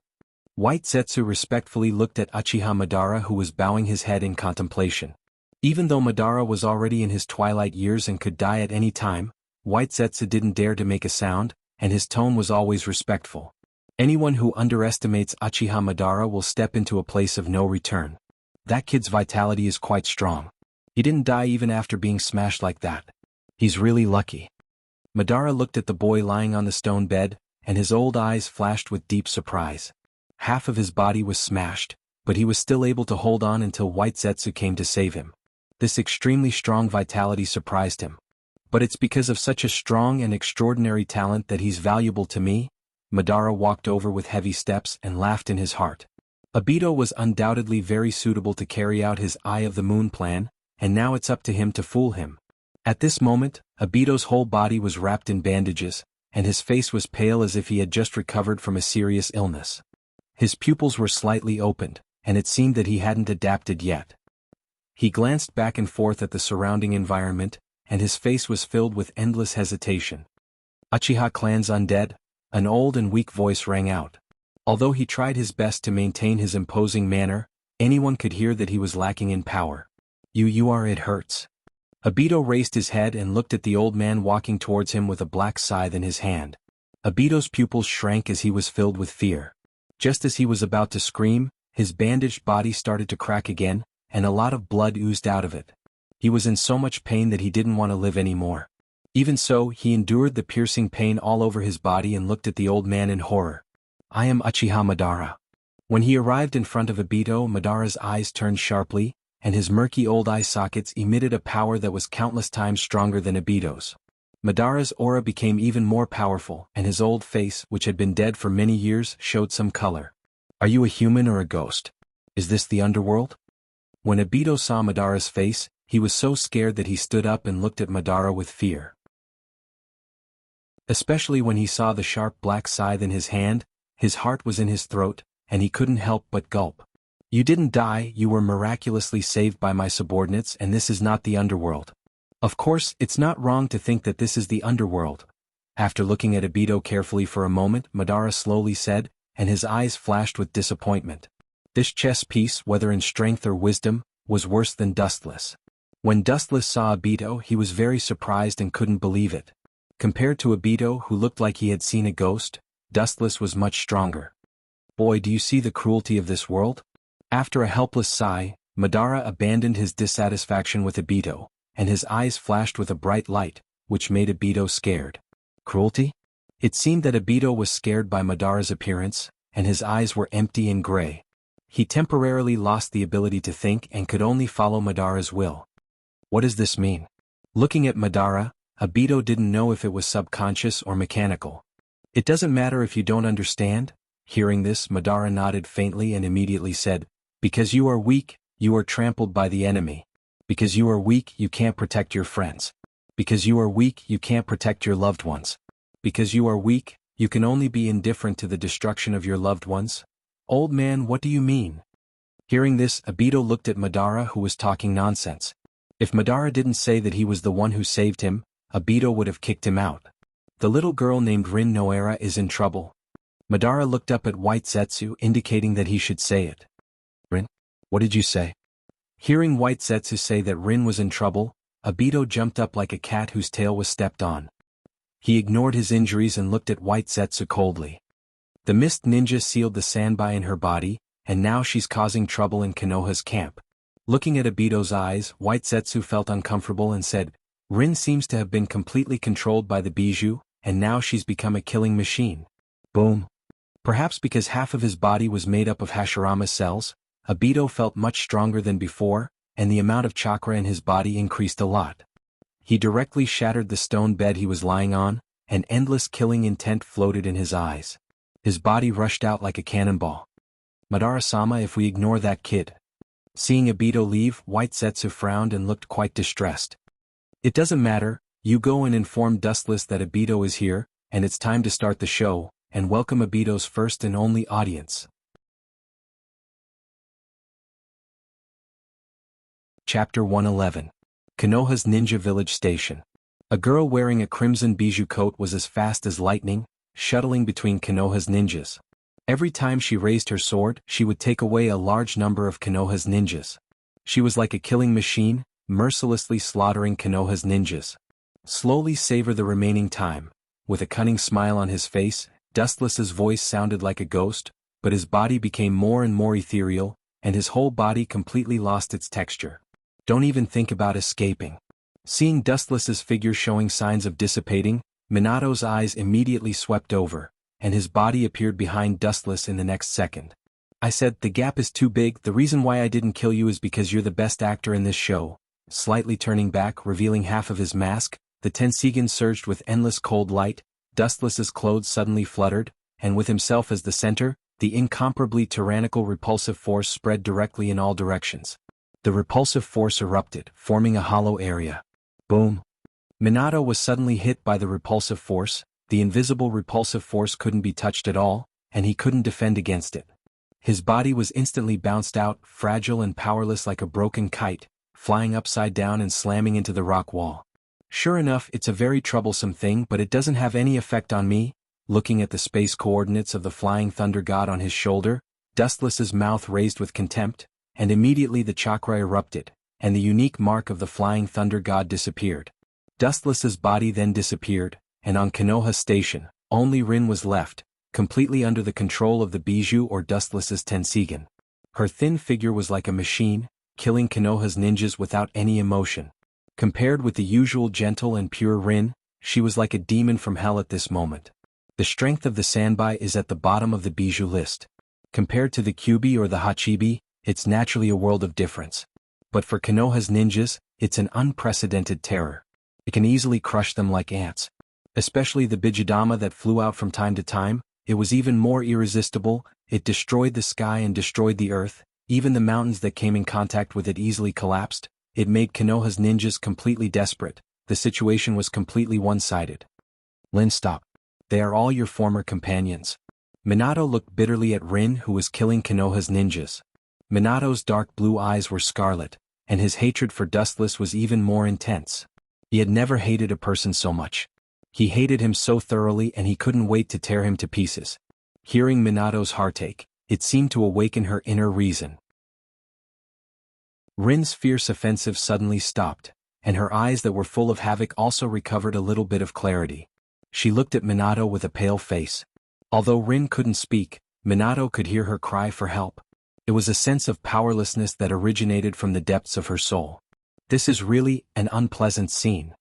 White Zetsu respectfully looked at Uchiha Madara, who was bowing his head in contemplation. Even though Madara was already in his twilight years and could die at any time, White Zetsu didn't dare to make a sound, and his tone was always respectful. Anyone who underestimates Uchiha Madara will step into a place of no return. That kid's vitality is quite strong. He didn't die even after being smashed like that. He's really lucky. Madara looked at the boy lying on the stone bed, and his old eyes flashed with deep surprise. Half of his body was smashed, but he was still able to hold on until White Zetsu came to save him. This extremely strong vitality surprised him. But it's because of such a strong and extraordinary talent that he's valuable to me. Madara walked over with heavy steps and laughed in his heart. Obito was undoubtedly very suitable to carry out his Eye of the Moon plan, and now it's up to him to fool him. At this moment, Obito's whole body was wrapped in bandages, and his face was pale as if he had just recovered from a serious illness. His pupils were slightly opened, and it seemed that he hadn't adapted yet. He glanced back and forth at the surrounding environment, and his face was filled with endless hesitation. Uchiha clan's undead, an old and weak voice rang out. Although he tried his best to maintain his imposing manner, anyone could hear that he was lacking in power. You are, it hurts. Obito raised his head and looked at the old man walking towards him with a black scythe in his hand. Obito's pupils shrank as he was filled with fear. Just as he was about to scream, his bandaged body started to crack again, and a lot of blood oozed out of it. He was in so much pain that he didn't want to live anymore. Even so, he endured the piercing pain all over his body and looked at the old man in horror. I am Uchiha Madara. When he arrived in front of Obito, Madara's eyes turned sharply, and his murky old eye sockets emitted a power that was countless times stronger than Obito's. Madara's aura became even more powerful, and his old face, which had been dead for many years, showed some color. Are you a human or a ghost? Is this the underworld? When Obito saw Madara's face, he was so scared that he stood up and looked at Madara with fear. Especially when he saw the sharp black scythe in his hand, his heart was in his throat, and he couldn't help but gulp. You didn't die, you were miraculously saved by my subordinates, and this is not the underworld. Of course, it's not wrong to think that this is the underworld. After looking at Obito carefully for a moment, Madara slowly said, and his eyes flashed with disappointment. This chess piece, whether in strength or wisdom, was worse than Dustless. When Dustless saw Obito, he was very surprised and couldn't believe it. Compared to Obito, who looked like he had seen a ghost, Dustless was much stronger. Boy, do you see the cruelty of this world? After a helpless sigh, Madara abandoned his dissatisfaction with Obito, and his eyes flashed with a bright light, which made Obito scared. Cruelty? It seemed that Obito was scared by Madara's appearance, and his eyes were empty and gray. He temporarily lost the ability to think and could only follow Madara's will. What does this mean? Looking at Madara, Obito didn't know if it was subconscious or mechanical. It doesn't matter if you don't understand. Hearing this, Madara nodded faintly and immediately said, because you are weak, you are trampled by the enemy. Because you are weak, you can't protect your friends. Because you are weak, you can't protect your loved ones. Because you are weak, you can only be indifferent to the destruction of your loved ones. Old man, what do you mean? Hearing this, Obito looked at Madara, who was talking nonsense. If Madara didn't say that he was the one who saved him, Obito would have kicked him out. The little girl named Rin Noera is in trouble. Madara looked up at White Zetsu, indicating that he should say it. Rin? What did you say? Hearing White Zetsu say that Rin was in trouble, Obito jumped up like a cat whose tail was stepped on. He ignored his injuries and looked at White Zetsu coldly. The mist ninja sealed the sandbai in her body, and now she's causing trouble in Konoha's camp. Looking at Obito's eyes, White Zetsu felt uncomfortable and said, Rin seems to have been completely controlled by the bijou, and now she's become a killing machine. Boom. Perhaps because half of his body was made up of Hashirama cells, Obito felt much stronger than before, and the amount of chakra in his body increased a lot. He directly shattered the stone bed he was lying on, and endless killing intent floated in his eyes. His body rushed out like a cannonball. Madara-sama, if we ignore that kid. Seeing Obito leave, White Zetsu frowned and looked quite distressed. It doesn't matter, you go and inform Dustless that Obito is here, and it's time to start the show, and welcome Obito's first and only audience. Chapter 111. Konoha's Ninja Village Station. A girl wearing a crimson bijou coat was as fast as lightning, shuttling between Konoha's ninjas. Every time she raised her sword, she would take away a large number of Konoha's ninjas. She was like a killing machine, mercilessly slaughtering Konoha's ninjas. Slowly savor the remaining time. With a cunning smile on his face, Dustless's voice sounded like a ghost, but his body became more and more ethereal, and his whole body completely lost its texture. Don't even think about escaping. Seeing Dustless's figure showing signs of dissipating, Minato's eyes immediately swept over, and his body appeared behind Dustless in the next second. I said, the gap is too big, the reason why I didn't kill you is because you're the best actor in this show. Slightly turning back, revealing half of his mask, the Tensigen surged with endless cold light, Dustless's clothes suddenly fluttered, and with himself as the center, the incomparably tyrannical repulsive force spread directly in all directions. The repulsive force erupted, forming a hollow area. Boom. Minato was suddenly hit by the repulsive force. The invisible repulsive force couldn't be touched at all, and he couldn't defend against it. His body was instantly bounced out, fragile and powerless like a broken kite, flying upside down and slamming into the rock wall. Sure enough, it's a very troublesome thing, but it doesn't have any effect on me. Looking at the space coordinates of the flying thunder god on his shoulder, Dustless's mouth raised with contempt, and immediately the chakra erupted, and the unique mark of the flying thunder god disappeared. Dustless's body then disappeared, and on Konoha Station, only Rin was left, completely under the control of the bijou or Dustless's Tensigen. Her thin figure was like a machine, killing Konoha's ninjas without any emotion. Compared with the usual gentle and pure Rin, she was like a demon from hell at this moment. The strength of the Sanbai is at the bottom of the bijou list. Compared to the Kyubi or the Hachibi, it's naturally a world of difference. But for Konoha's ninjas, it's an unprecedented terror. It can easily crush them like ants. Especially the bijidama that flew out from time to time, it was even more irresistible. It destroyed the sky and destroyed the earth. Even the mountains that came in contact with it easily collapsed. It made Konoha's ninjas completely desperate. The situation was completely one-sided. Lin, stop. They are all your former companions. Minato looked bitterly at Rin, who was killing Konoha's ninjas. Minato's dark blue eyes were scarlet, and his hatred for Dustless was even more intense. He had never hated a person so much. He hated him so thoroughly and he couldn't wait to tear him to pieces. Hearing Minato's heartache, it seemed to awaken her inner reason. Rin's fierce offensive suddenly stopped, and her eyes that were full of havoc also recovered a little bit of clarity. She looked at Minato with a pale face. Although Rin couldn't speak, Minato could hear her cry for help. It was a sense of powerlessness that originated from the depths of her soul. This is really an unpleasant scene.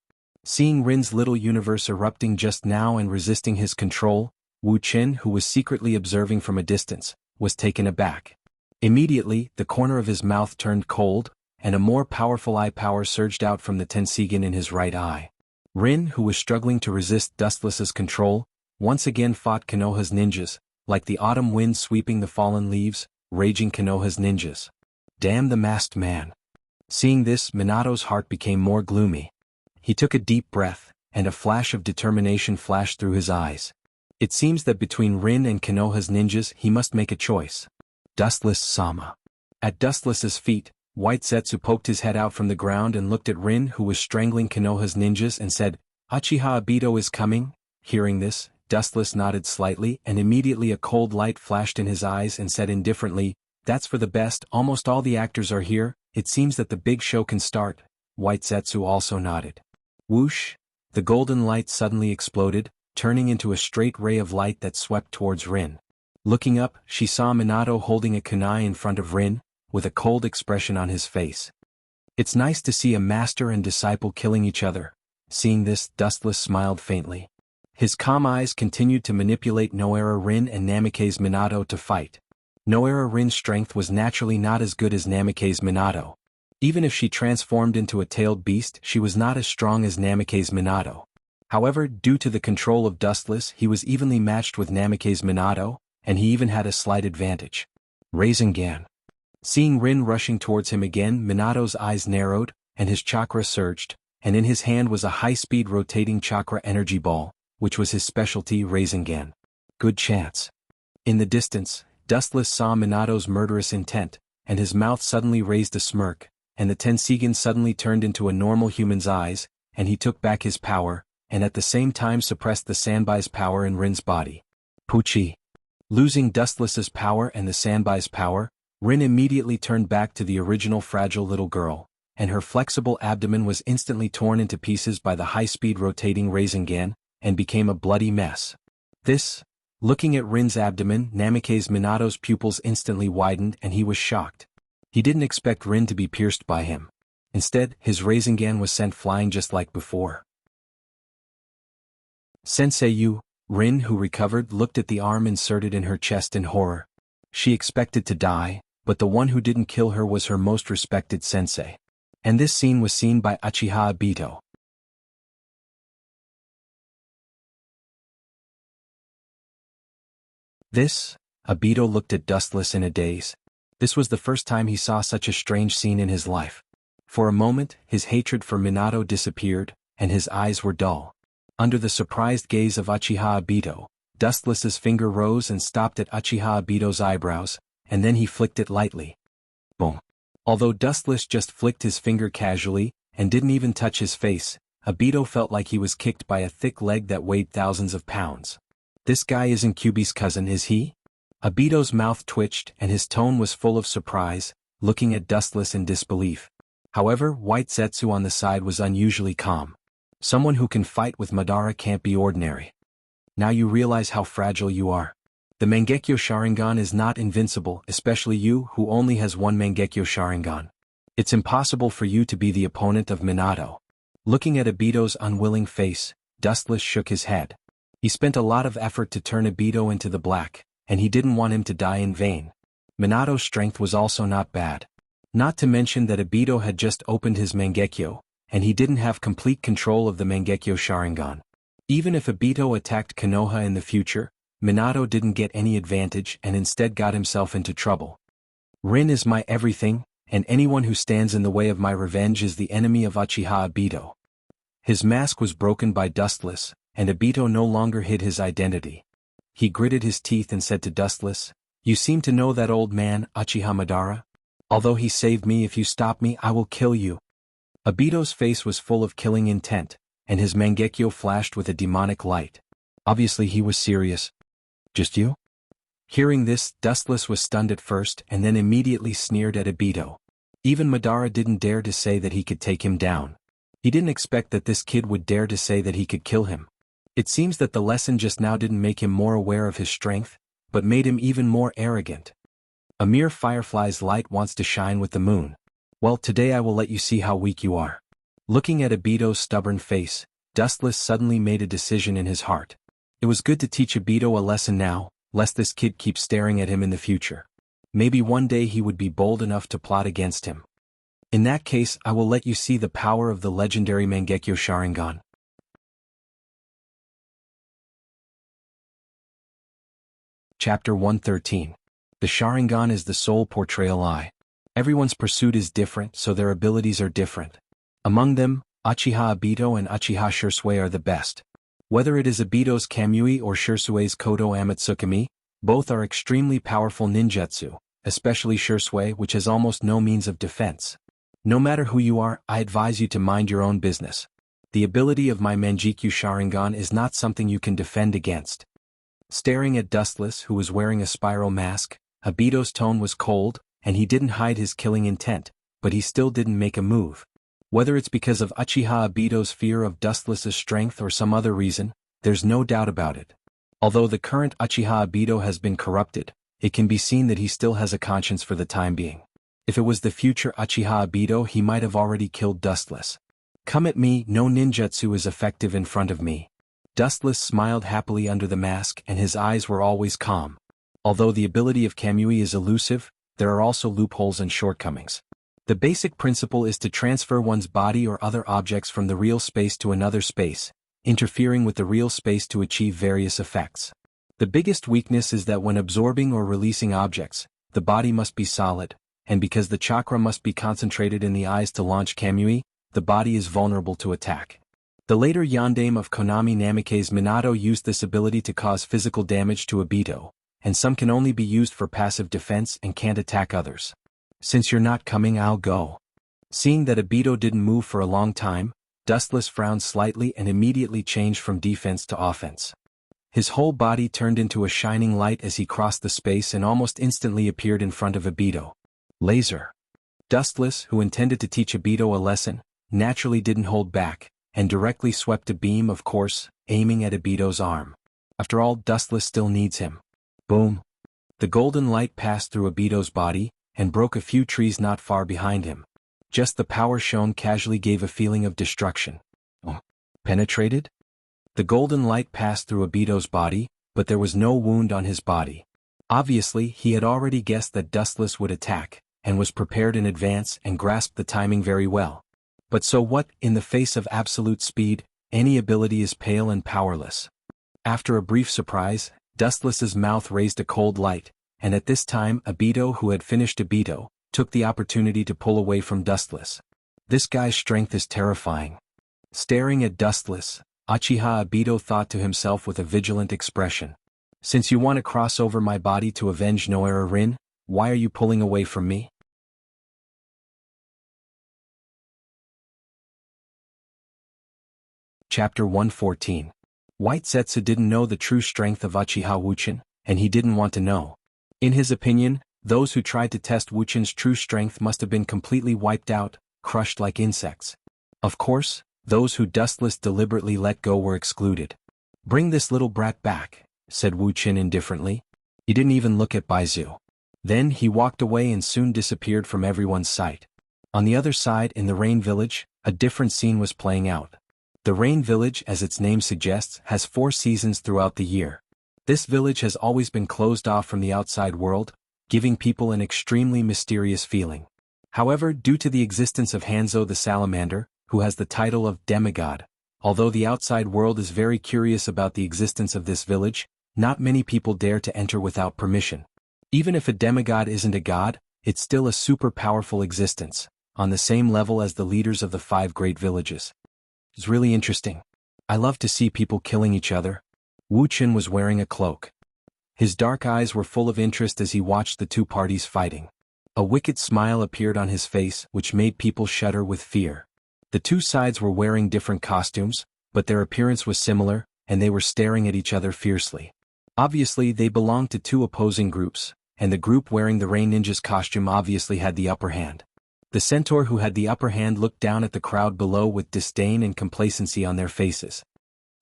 Seeing Rin's little universe erupting just now and resisting his control, Wu Qin, who was secretly observing from a distance, was taken aback. Immediately, the corner of his mouth turned cold, and a more powerful eye power surged out from the Tensigen in his right eye. Rin, who was struggling to resist Dustless's control, once again fought Konoha's ninjas, like the autumn wind sweeping the fallen leaves, raging Konoha's ninjas. Damn the masked man. Seeing this, Minato's heart became more gloomy. He took a deep breath, and a flash of determination flashed through his eyes. It seems that between Rin and Konoha's ninjas he must make a choice. Dustless-sama. At Dustless's feet, White Zetsu poked his head out from the ground and looked at Rin, who was strangling Konoha's ninjas, and said, "Uchiha Obito is coming?" Hearing this, Dustless nodded slightly, and immediately a cold light flashed in his eyes and said indifferently, "That's for the best. Almost all the actors are here. It seems that the big show can start." White Zetsu also nodded. Whoosh! The golden light suddenly exploded, turning into a straight ray of light that swept towards Rin. Looking up, she saw Minato holding a kunai in front of Rin, with a cold expression on his face. It's nice to see a master and disciple killing each other. Seeing this, Dustless smiled faintly. His calm eyes continued to manipulate Noera Rin and Namikaze Minato to fight. Noera Rin's strength was naturally not as good as Namikaze Minato. Even if she transformed into a tailed beast, she was not as strong as Namikaze Minato. However, due to the control of Dustless, he was evenly matched with Namikaze Minato, and he even had a slight advantage. Rasengan. Seeing Rin rushing towards him again, Minato's eyes narrowed, and his chakra surged, and in his hand was a high-speed rotating chakra energy ball, which was his specialty, Rasengan. Good chance. In the distance, Dustless saw Minato's murderous intent, and his mouth suddenly raised a smirk, and the Tensigen suddenly turned into a normal human's eyes, and he took back his power, and at the same time suppressed the Sanbai's power in Rin's body. Puchi. Losing Dustless's power and the Sanbai's power, Rin immediately turned back to the original fragile little girl, and her flexible abdomen was instantly torn into pieces by the high-speed rotating Rasengan, and became a bloody mess. Looking at Rin's abdomen, Namikaze Minato's pupils instantly widened and he was shocked. He didn't expect Rin to be pierced by him. Instead, his Rasengan was sent flying just like before. Senseiyu, Rin, who recovered, looked at the arm inserted in her chest in horror. She expected to die, but the one who didn't kill her was her most respected sensei. And this scene was seen by Uchiha Obito. Obito looked at Dustless in a daze. This was the first time he saw such a strange scene in his life. For a moment, his hatred for Minato disappeared, and his eyes were dull. Under the surprised gaze of Uchiha Obito, Dustless's finger rose and stopped at Uchiha Obito's eyebrows, and then he flicked it lightly. Boom. Although Dustless just flicked his finger casually, and didn't even touch his face, Obito felt like he was kicked by a thick leg that weighed thousands of pounds. This guy isn't Kyuubi's cousin, is he? Obito's mouth twitched and his tone was full of surprise, looking at Dustless in disbelief. However, White Zetsu on the side was unusually calm. Someone who can fight with Madara can't be ordinary. Now you realize how fragile you are. The Mangekyo Sharingan is not invincible, especially you who only has one Mangekyo Sharingan. It's impossible for you to be the opponent of Minato. Looking at Obito's unwilling face, Dustless shook his head. He spent a lot of effort to turn Obito into the black, and he didn't want him to die in vain. Minato's strength was also not bad. Not to mention that Obito had just opened his Mangekyo, and he didn't have complete control of the Mangekyo Sharingan. Even if Obito attacked Konoha in the future, Minato didn't get any advantage and instead got himself into trouble. Rin is my everything, and anyone who stands in the way of my revenge is the enemy of Uchiha Obito. His mask was broken by Dustless, and Obito no longer hid his identity. He gritted his teeth and said to Dustless, "You seem to know that old man, Uchiha Madara? Although he saved me, if you stop me I will kill you." Obito's face was full of killing intent, and his Mangekyo flashed with a demonic light. Obviously he was serious. "Just you?" Hearing this, Dustless was stunned at first and then immediately sneered at Obito. Even Madara didn't dare to say that he could take him down. He didn't expect that this kid would dare to say that he could kill him. It seems that the lesson just now didn't make him more aware of his strength, but made him even more arrogant. A mere firefly's light wants to shine with the moon. Well, today I will let you see how weak you are. Looking at Obito's stubborn face, Dustless suddenly made a decision in his heart. It was good to teach Obito a lesson now, lest this kid keep staring at him in the future. Maybe one day he would be bold enough to plot against him. In that case, I will let you see the power of the legendary Mangekyo Sharingan. Chapter 113. The Sharingan is the sole portrayal eye. Everyone's pursuit is different, so their abilities are different. Among them, Uchiha Obito and Uchiha Shisui are the best. Whether it is Obito's Kamui or Shisui's Kodo Amatsukami, both are extremely powerful ninjutsu, especially Shisui, which has almost no means of defense. No matter who you are, I advise you to mind your own business. The ability of my Mangekyo Sharingan is not something you can defend against. Staring at Dustless, who was wearing a spiral mask, Obito's tone was cold, and he didn't hide his killing intent, but he still didn't make a move. Whether it's because of Uchiha Obito's fear of Dustless's strength or some other reason, there's no doubt about it. Although the current Uchiha Obito has been corrupted, it can be seen that he still has a conscience for the time being. If it was the future Uchiha Obito, he might have already killed Dustless. "Come at me, no ninjutsu is effective in front of me." Dustless smiled happily under the mask and his eyes were always calm. Although the ability of Kamui is elusive, there are also loopholes and shortcomings. The basic principle is to transfer one's body or other objects from the real space to another space, interfering with the real space to achieve various effects. The biggest weakness is that when absorbing or releasing objects, the body must be solid, and because the chakra must be concentrated in the eyes to launch Kamui, the body is vulnerable to attack. The later Yondaime of Konami Namikaze Minato used this ability to cause physical damage to Obito, and some can only be used for passive defense and can't attack others. "Since you're not coming, I'll go." Seeing that Obito didn't move for a long time, Dustless frowned slightly and immediately changed from defense to offense. His whole body turned into a shining light as he crossed the space and almost instantly appeared in front of Obito. Laser. Dustless, who intended to teach Obito a lesson, naturally didn't hold back, and directly swept a beam, of course, aiming at Obito's arm. After all, Dustless still needs him. Boom. The golden light passed through Obito's body, and broke a few trees not far behind him. Just the power shown casually gave a feeling of destruction. Oh. Penetrated? The golden light passed through Obito's body, but there was no wound on his body. Obviously, he had already guessed that Dustless would attack, and was prepared in advance and grasped the timing very well. But so what, in the face of absolute speed, any ability is pale and powerless. After a brief surprise, Dustless's mouth raised a cold light, and at this time Obito, who had finished Obito, took the opportunity to pull away from Dustless. This guy's strength is terrifying. Staring at Dustless, Uchiha Obito thought to himself with a vigilant expression. "Since you want to cross over my body to avenge Noera Rin, why are you pulling away from me?" Chapter 114. White Setsu didn't know the true strength of Uchiha Wuchin, and he didn't want to know. In his opinion, those who tried to test Wuchin's true strength must have been completely wiped out, crushed like insects. Of course, those who Dustless deliberately let go were excluded. "Bring this little brat back," said Wuchin indifferently. He didn't even look at Baizu. Then he walked away and soon disappeared from everyone's sight. On the other side, in the Rain Village, a different scene was playing out. The Rain Village, as its name suggests, has 4 seasons throughout the year. This village has always been closed off from the outside world, giving people an extremely mysterious feeling. However, due to the existence of Hanzo the Salamander, who has the title of demigod. Although the outside world is very curious about the existence of this village, not many people dare to enter without permission. Even if a demigod isn't a god, it's still a super powerful existence, on the same level as the leaders of the 5 great villages. It's really interesting. I love to see people killing each other. Wu Qin was wearing a cloak. His dark eyes were full of interest as he watched the 2 parties fighting. A wicked smile appeared on his face, which made people shudder with fear. The 2 sides were wearing different costumes, but their appearance was similar, and they were staring at each other fiercely. Obviously, they belonged to 2 opposing groups, and the group wearing the Rain Ninja's costume obviously had the upper hand. The centaur who had the upper hand looked down at the crowd below with disdain and complacency on their faces.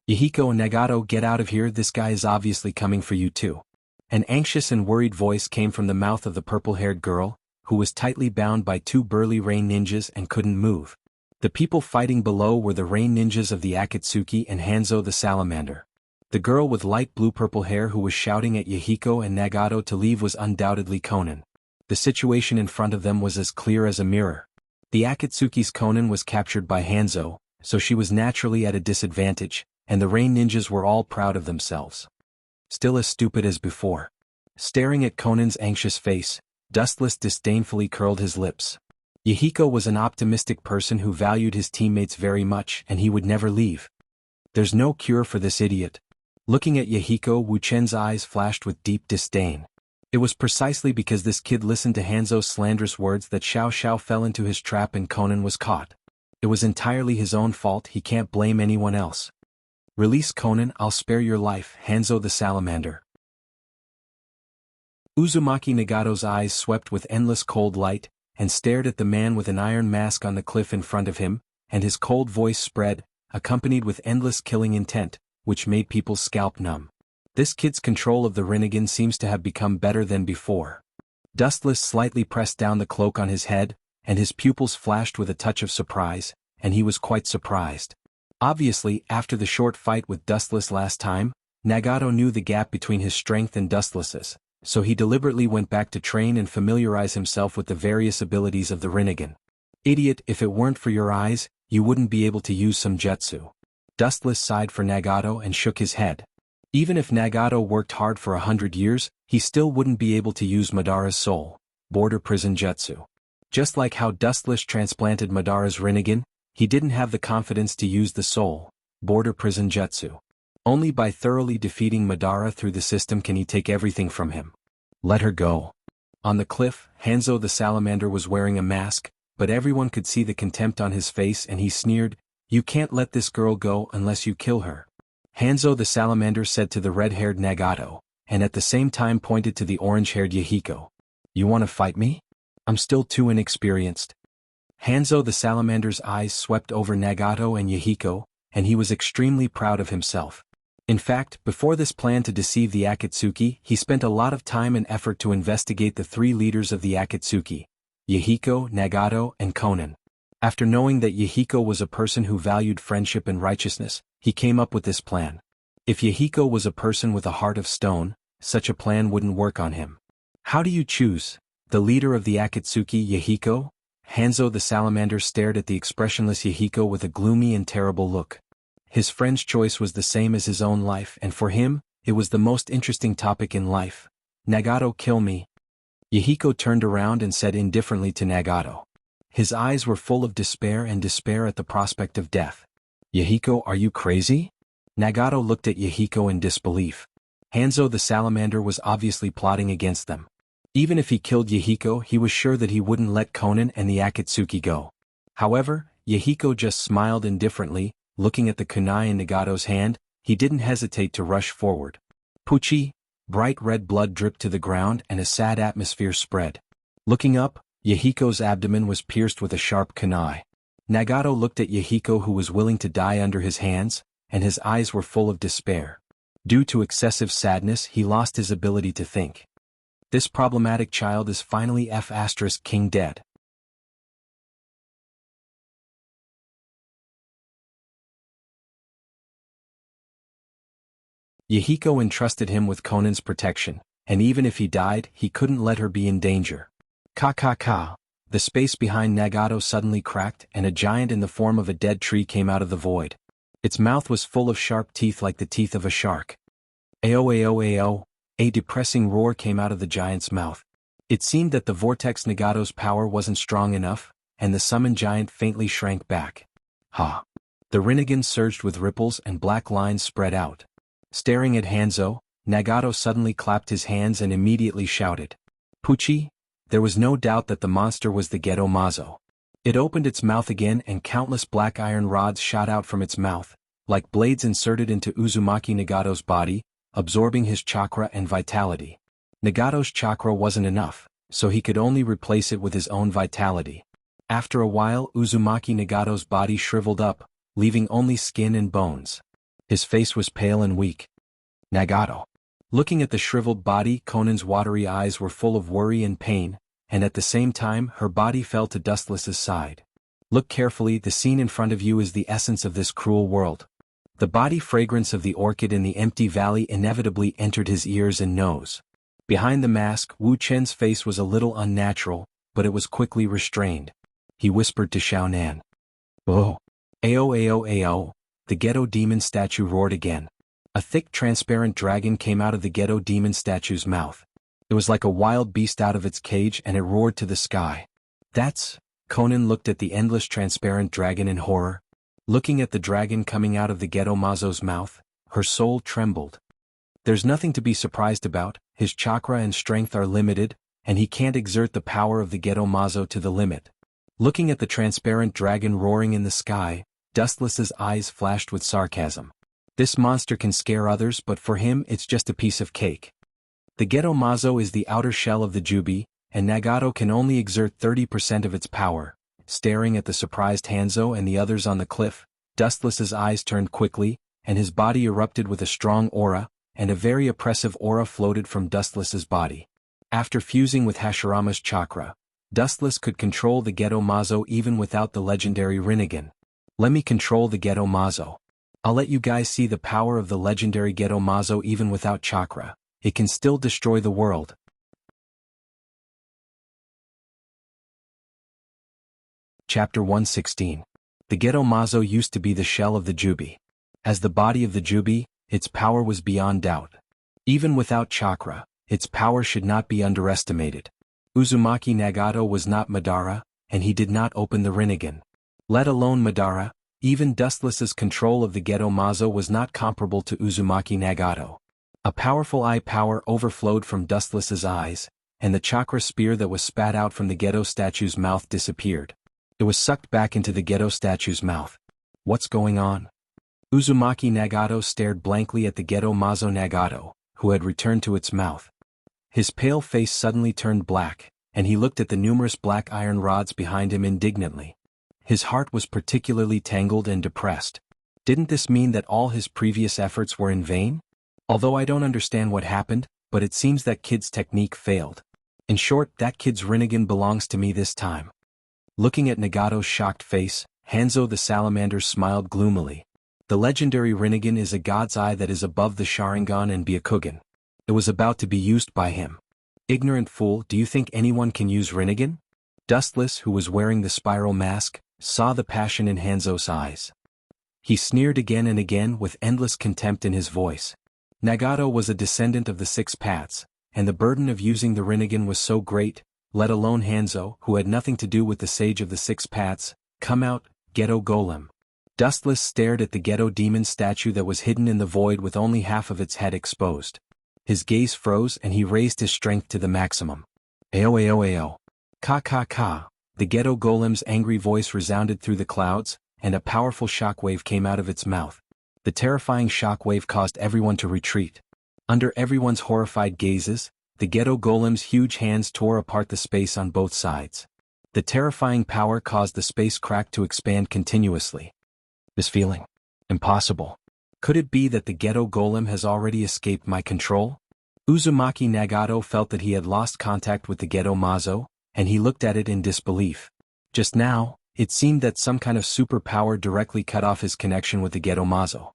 Yahiko and Nagato, get out of here, this guy is obviously coming for you too. An anxious and worried voice came from the mouth of the purple-haired girl, who was tightly bound by 2 burly Rain Ninjas and couldn't move. The people fighting below were the Rain Ninjas of the Akatsuki and Hanzo the Salamander. The girl with light blue-purple hair who was shouting at Yahiko and Nagato to leave was undoubtedly Conan. The situation in front of them was as clear as a mirror. The Akatsuki's Conan was captured by Hanzo, so she was naturally at a disadvantage, and the Rain Ninjas were all proud of themselves. Still as stupid as before. Staring at Conan's anxious face, Dustless disdainfully curled his lips. Yahiko was an optimistic person who valued his teammates very much, and he would never leave. There's no cure for this idiot. Looking at Yahiko, Wu Chen's eyes flashed with deep disdain. It was precisely because this kid listened to Hanzo's slanderous words that Xiao Xiao fell into his trap and Conan was caught. It was entirely his own fault, he can't blame anyone else. Release Conan, I'll spare your life, Hanzo the Salamander. Uzumaki Nagato's eyes swept with endless cold light, and stared at the man with an iron mask on the cliff in front of him, and his cold voice spread, accompanied with endless killing intent, which made people's scalp numb. This kid's control of the Rinnegan seems to have become better than before. Dustless slightly pressed down the cloak on his head, and his pupils flashed with a touch of surprise, and he was quite surprised. Obviously, after the short fight with Dustless last time, Nagato knew the gap between his strength and Dustless's, so he deliberately went back to train and familiarize himself with the various abilities of the Rinnegan. Idiot, if it weren't for your eyes, you wouldn't be able to use some jutsu. Dustless sighed for Nagato and shook his head. Even if Nagato worked hard for 100 years, he still wouldn't be able to use Madara's soul, border prison jutsu. Just like how Dustless transplanted Madara's Rinnegan, he didn't have the confidence to use the soul, border prison jutsu. Only by thoroughly defeating Madara through the system can he take everything from him. Let her go. On the cliff, Hanzo the Salamander was wearing a mask, but everyone could see the contempt on his face and he sneered, "You can't let this girl go unless you kill her." Hanzo the Salamander said to the red-haired Nagato, and at the same time pointed to the orange-haired Yahiko. "You want to fight me? I'm still too inexperienced." Hanzo the Salamander's eyes swept over Nagato and Yahiko, and he was extremely proud of himself. In fact, before this plan to deceive the Akatsuki, he spent a lot of time and effort to investigate the 3 leaders of the Akatsuki, Yahiko, Nagato, and Conan. After knowing that Yahiko was a person who valued friendship and righteousness, he came up with this plan. If Yahiko was a person with a heart of stone, such a plan wouldn't work on him. How do you choose? The leader of the Akatsuki, Yahiko? Hanzo the Salamander stared at the expressionless Yahiko with a gloomy and terrible look. His friend's choice was the same as his own life, and for him, it was the most interesting topic in life. Nagato, kill me. Yahiko turned around and said indifferently to Nagato. His eyes were full of despair at the prospect of death. Yahiko, are you crazy? Nagato looked at Yahiko in disbelief. Hanzo the Salamander was obviously plotting against them. Even if he killed Yahiko, he was sure that he wouldn't let Conan and the Akatsuki go. However, Yahiko just smiled indifferently. Looking at the kunai in Nagato's hand, he didn't hesitate to rush forward. Puchi, bright red blood dripped to the ground and a sad atmosphere spread. Looking up, Yahiko's abdomen was pierced with a sharp kunai. Nagato looked at Yahiko, who was willing to die under his hands, and his eyes were full of despair. Due to excessive sadness, he lost his ability to think. This problematic child is finally King dead. Yahiko entrusted him with Conan's protection, and even if he died, he couldn't let her be in danger. Ka. The space behind Nagato suddenly cracked and a giant in the form of a dead tree came out of the void. Its mouth was full of sharp teeth like the teeth of a shark. Ao ao ao, a depressing roar came out of the giant's mouth. It seemed that the vortex Nagato's power wasn't strong enough, and the summoned giant faintly shrank back. Ha! The Rinnegan surged with ripples and black lines spread out. Staring at Hanzo, Nagato suddenly clapped his hands and immediately shouted. Pucci! There was no doubt that the monster was the Gedo Mazo. It opened its mouth again and countless black iron rods shot out from its mouth, like blades inserted into Uzumaki Nagato's body, absorbing his chakra and vitality. Nagato's chakra wasn't enough, so he could only replace it with his own vitality. After a while Uzumaki Nagato's body shriveled up, leaving only skin and bones. His face was pale and weak. Nagato. Looking at the shriveled body, Conan's watery eyes were full of worry and pain, and at the same time her body fell to Dustless's side. Look carefully, the scene in front of you is the essence of this cruel world. The body fragrance of the orchid in the empty valley inevitably entered his ears and nose. Behind the mask, Wu Chen's face was a little unnatural, but it was quickly restrained. He whispered to Xuanhuan. Oh! Ao ao ao, the Gedo demon statue roared again. A thick transparent dragon came out of the Gedo demon statue's mouth. It was like a wild beast out of its cage and it roared to the sky. That's... Conan looked at the endless transparent dragon in horror. Looking at the dragon coming out of the Gedo Mazo's mouth, her soul trembled. There's nothing to be surprised about, his chakra and strength are limited, and he can't exert the power of the Gedo Mazo to the limit. Looking at the transparent dragon roaring in the sky, Dustless's eyes flashed with sarcasm. This monster can scare others, but for him it's just a piece of cake. The Gedo Mazo is the outer shell of the Jubi, and Nagato can only exert 30% of its power. Staring at the surprised Hanzo and the others on the cliff, Dustless's eyes turned quickly, and his body erupted with a strong aura, and a very oppressive aura floated from Dustless's body. After fusing with Hashirama's chakra, Dustless could control the Gedo Mazo even without the legendary Rinnegan. Let me control the Gedo Mazo. I'll let you guys see the power of the legendary Gedo Mazo even without chakra. It can still destroy the world. Chapter 116. The Gedo Mazo used to be the shell of the Jubi. As the body of the Jubi, its power was beyond doubt. Even without chakra, its power should not be underestimated. Uzumaki Nagato was not Madara, and he did not open the Rinnegan. Let alone Madara, even Dustless's control of the Gedo Mazo was not comparable to Uzumaki Nagato. A powerful eye power overflowed from Dustless's eyes, and the chakra spear that was spat out from the Gedo statue's mouth disappeared. It was sucked back into the Gedo statue's mouth. What's going on? Uzumaki Nagato stared blankly at the Gedo Mazo Nagato, who had returned to its mouth. His pale face suddenly turned black, and he looked at the numerous black iron rods behind him indignantly. His heart was particularly tangled and depressed. Didn't this mean that all his previous efforts were in vain? Although I don't understand what happened, but it seems that kid's technique failed. In short, that kid's Rinnegan belongs to me this time. Looking at Nagato's shocked face, Hanzo the salamander smiled gloomily. The legendary Rinnegan is a god's eye that is above the Sharingan and Byakugan. It was about to be used by him. Ignorant fool, do you think anyone can use Rinnegan? Dustless, who was wearing the spiral mask, saw the passion in Hanzo's eyes. He sneered again and again with endless contempt in his voice. Nagato was a descendant of the Six Paths, and the burden of using the Rinnegan was so great, let alone Hanzo, who had nothing to do with the Sage of the Six Paths. Come out, Gedo Golem. Dustless stared at the Gedo demon statue that was hidden in the void with only half of its head exposed. His gaze froze and he raised his strength to the maximum. Ao ao ao. Ka ka ka. The Gedo Golem's angry voice resounded through the clouds, and a powerful shockwave came out of its mouth. The terrifying shockwave caused everyone to retreat. Under everyone's horrified gazes, the Gedo Golem's huge hands tore apart the space on both sides. The terrifying power caused the space crack to expand continuously. This feeling. Impossible. Could it be that the Gedo Golem has already escaped my control? Uzumaki Nagato felt that he had lost contact with the Gedo Mazo, and he looked at it in disbelief. Just now, it seemed that some kind of superpower directly cut off his connection with the Gedo Mazo.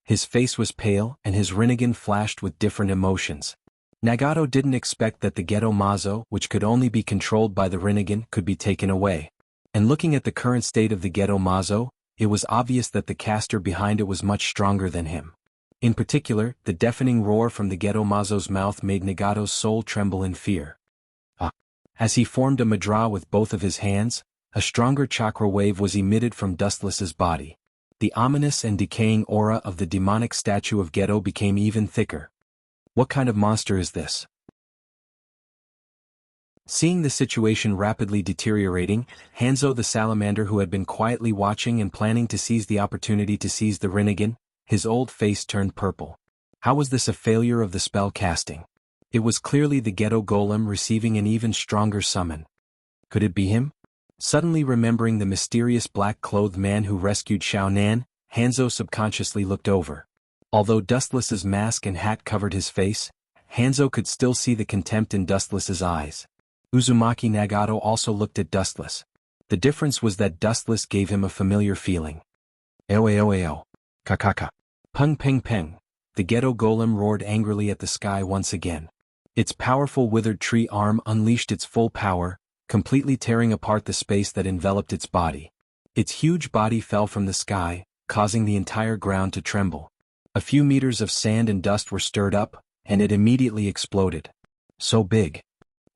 His face was pale and his Rinnegan flashed with different emotions. Nagato didn't expect that the Geto Mazo, which could only be controlled by the Rinnegan, could be taken away. And looking at the current state of the Geto Mazo, it was obvious that the caster behind it was much stronger than him. In particular, the deafening roar from the Geto Mazo's mouth made Nagato's soul tremble in fear. As he formed a mudra with both of his hands, a stronger chakra wave was emitted from Dustless's body. The ominous and decaying aura of the demonic statue of Geto became even thicker. What kind of monster is this? Seeing the situation rapidly deteriorating, Hanzo the salamander, who had been quietly watching and planning to seize the opportunity to seize the Rinnegan, his old face turned purple. How was this a failure of the spell casting? It was clearly the Geto Golem receiving an even stronger summon. Could it be him? Suddenly remembering the mysterious black-clothed man who rescued Xuanhuan, Hanzo subconsciously looked over. Although Dustless's mask and hat covered his face, Hanzo could still see the contempt in Dustless's eyes. Uzumaki Nagato also looked at Dustless. The difference was that Dustless gave him a familiar feeling. Eo. Kakaka. Pung peng peng. The Geto Golem roared angrily at the sky once again. Its powerful withered tree arm unleashed its full power, completely tearing apart the space that enveloped its body. Its huge body fell from the sky, causing the entire ground to tremble. A few meters of sand and dust were stirred up, and it immediately exploded. So big.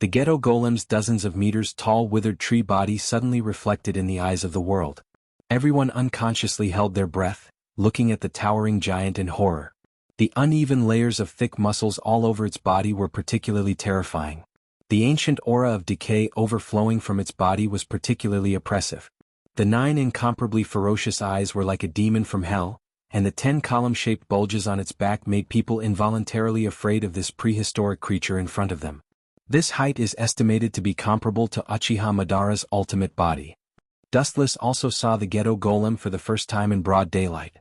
The Geto Golem's dozens of meters tall withered tree body suddenly reflected in the eyes of the world. Everyone unconsciously held their breath, looking at the towering giant in horror. The uneven layers of thick muscles all over its body were particularly terrifying. The ancient aura of decay overflowing from its body was particularly oppressive. The 9 incomparably ferocious eyes were like a demon from hell, and the 10 column-shaped bulges on its back made people involuntarily afraid of this prehistoric creature in front of them. This height is estimated to be comparable to Uchiha Madara's ultimate body. Dustless also saw the Geto Golem for the first time in broad daylight.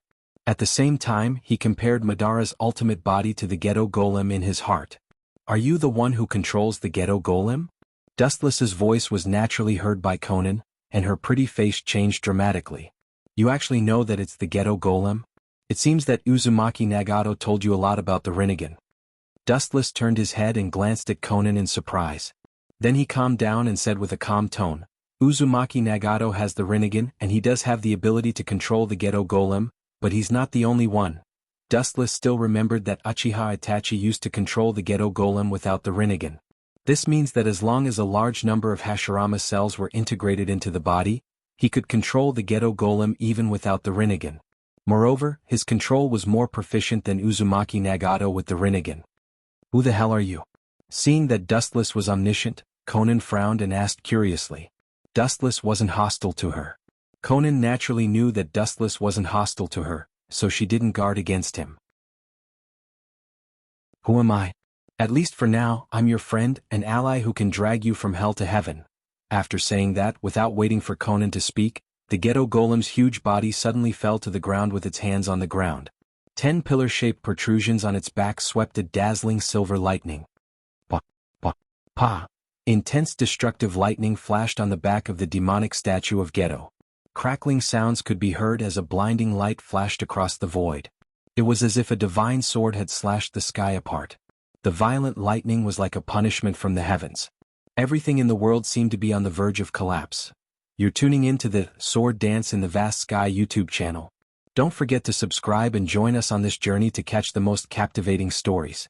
At the same time, he compared Madara's ultimate body to the Geto Golem in his heart. Are you the one who controls the Geto Golem? Dustless's voice was naturally heard by Konan, and her pretty face changed dramatically. You actually know that it's the Geto Golem? It seems that Uzumaki Nagato told you a lot about the Rinnegan. Dustless turned his head and glanced at Konan in surprise. Then he calmed down and said with a calm tone, Uzumaki Nagato has the Rinnegan and he does have the ability to control the Geto Golem, but he's not the only one. Dustless still remembered that Uchiha Itachi used to control the Geto Golem without the Rinnegan. This means that as long as a large number of Hashirama cells were integrated into the body, he could control the Geto Golem even without the Rinnegan. Moreover, his control was more proficient than Uzumaki Nagato with the Rinnegan. Who the hell are you? Seeing that Dustless was omniscient, Konan frowned and asked curiously. Dustless wasn't hostile to her. Konan naturally knew that Dustless wasn't hostile to her, so she didn't guard against him. Who am I? At least for now, I'm your friend, an ally who can drag you from hell to heaven. After saying that, without waiting for Konan to speak, the Geto Golem's huge body suddenly fell to the ground with its hands on the ground. 10 pillar-shaped protrusions on its back swept a dazzling silver lightning. Pa, pa, pa. Intense destructive lightning flashed on the back of the demonic statue of Geto. Crackling sounds could be heard as a blinding light flashed across the void. It was as if a divine sword had slashed the sky apart. The violent lightning was like a punishment from the heavens. Everything in the world seemed to be on the verge of collapse. You're tuning in to the Sword Dance in the Vast Sky YouTube channel. Don't forget to subscribe and join us on this journey to catch the most captivating stories.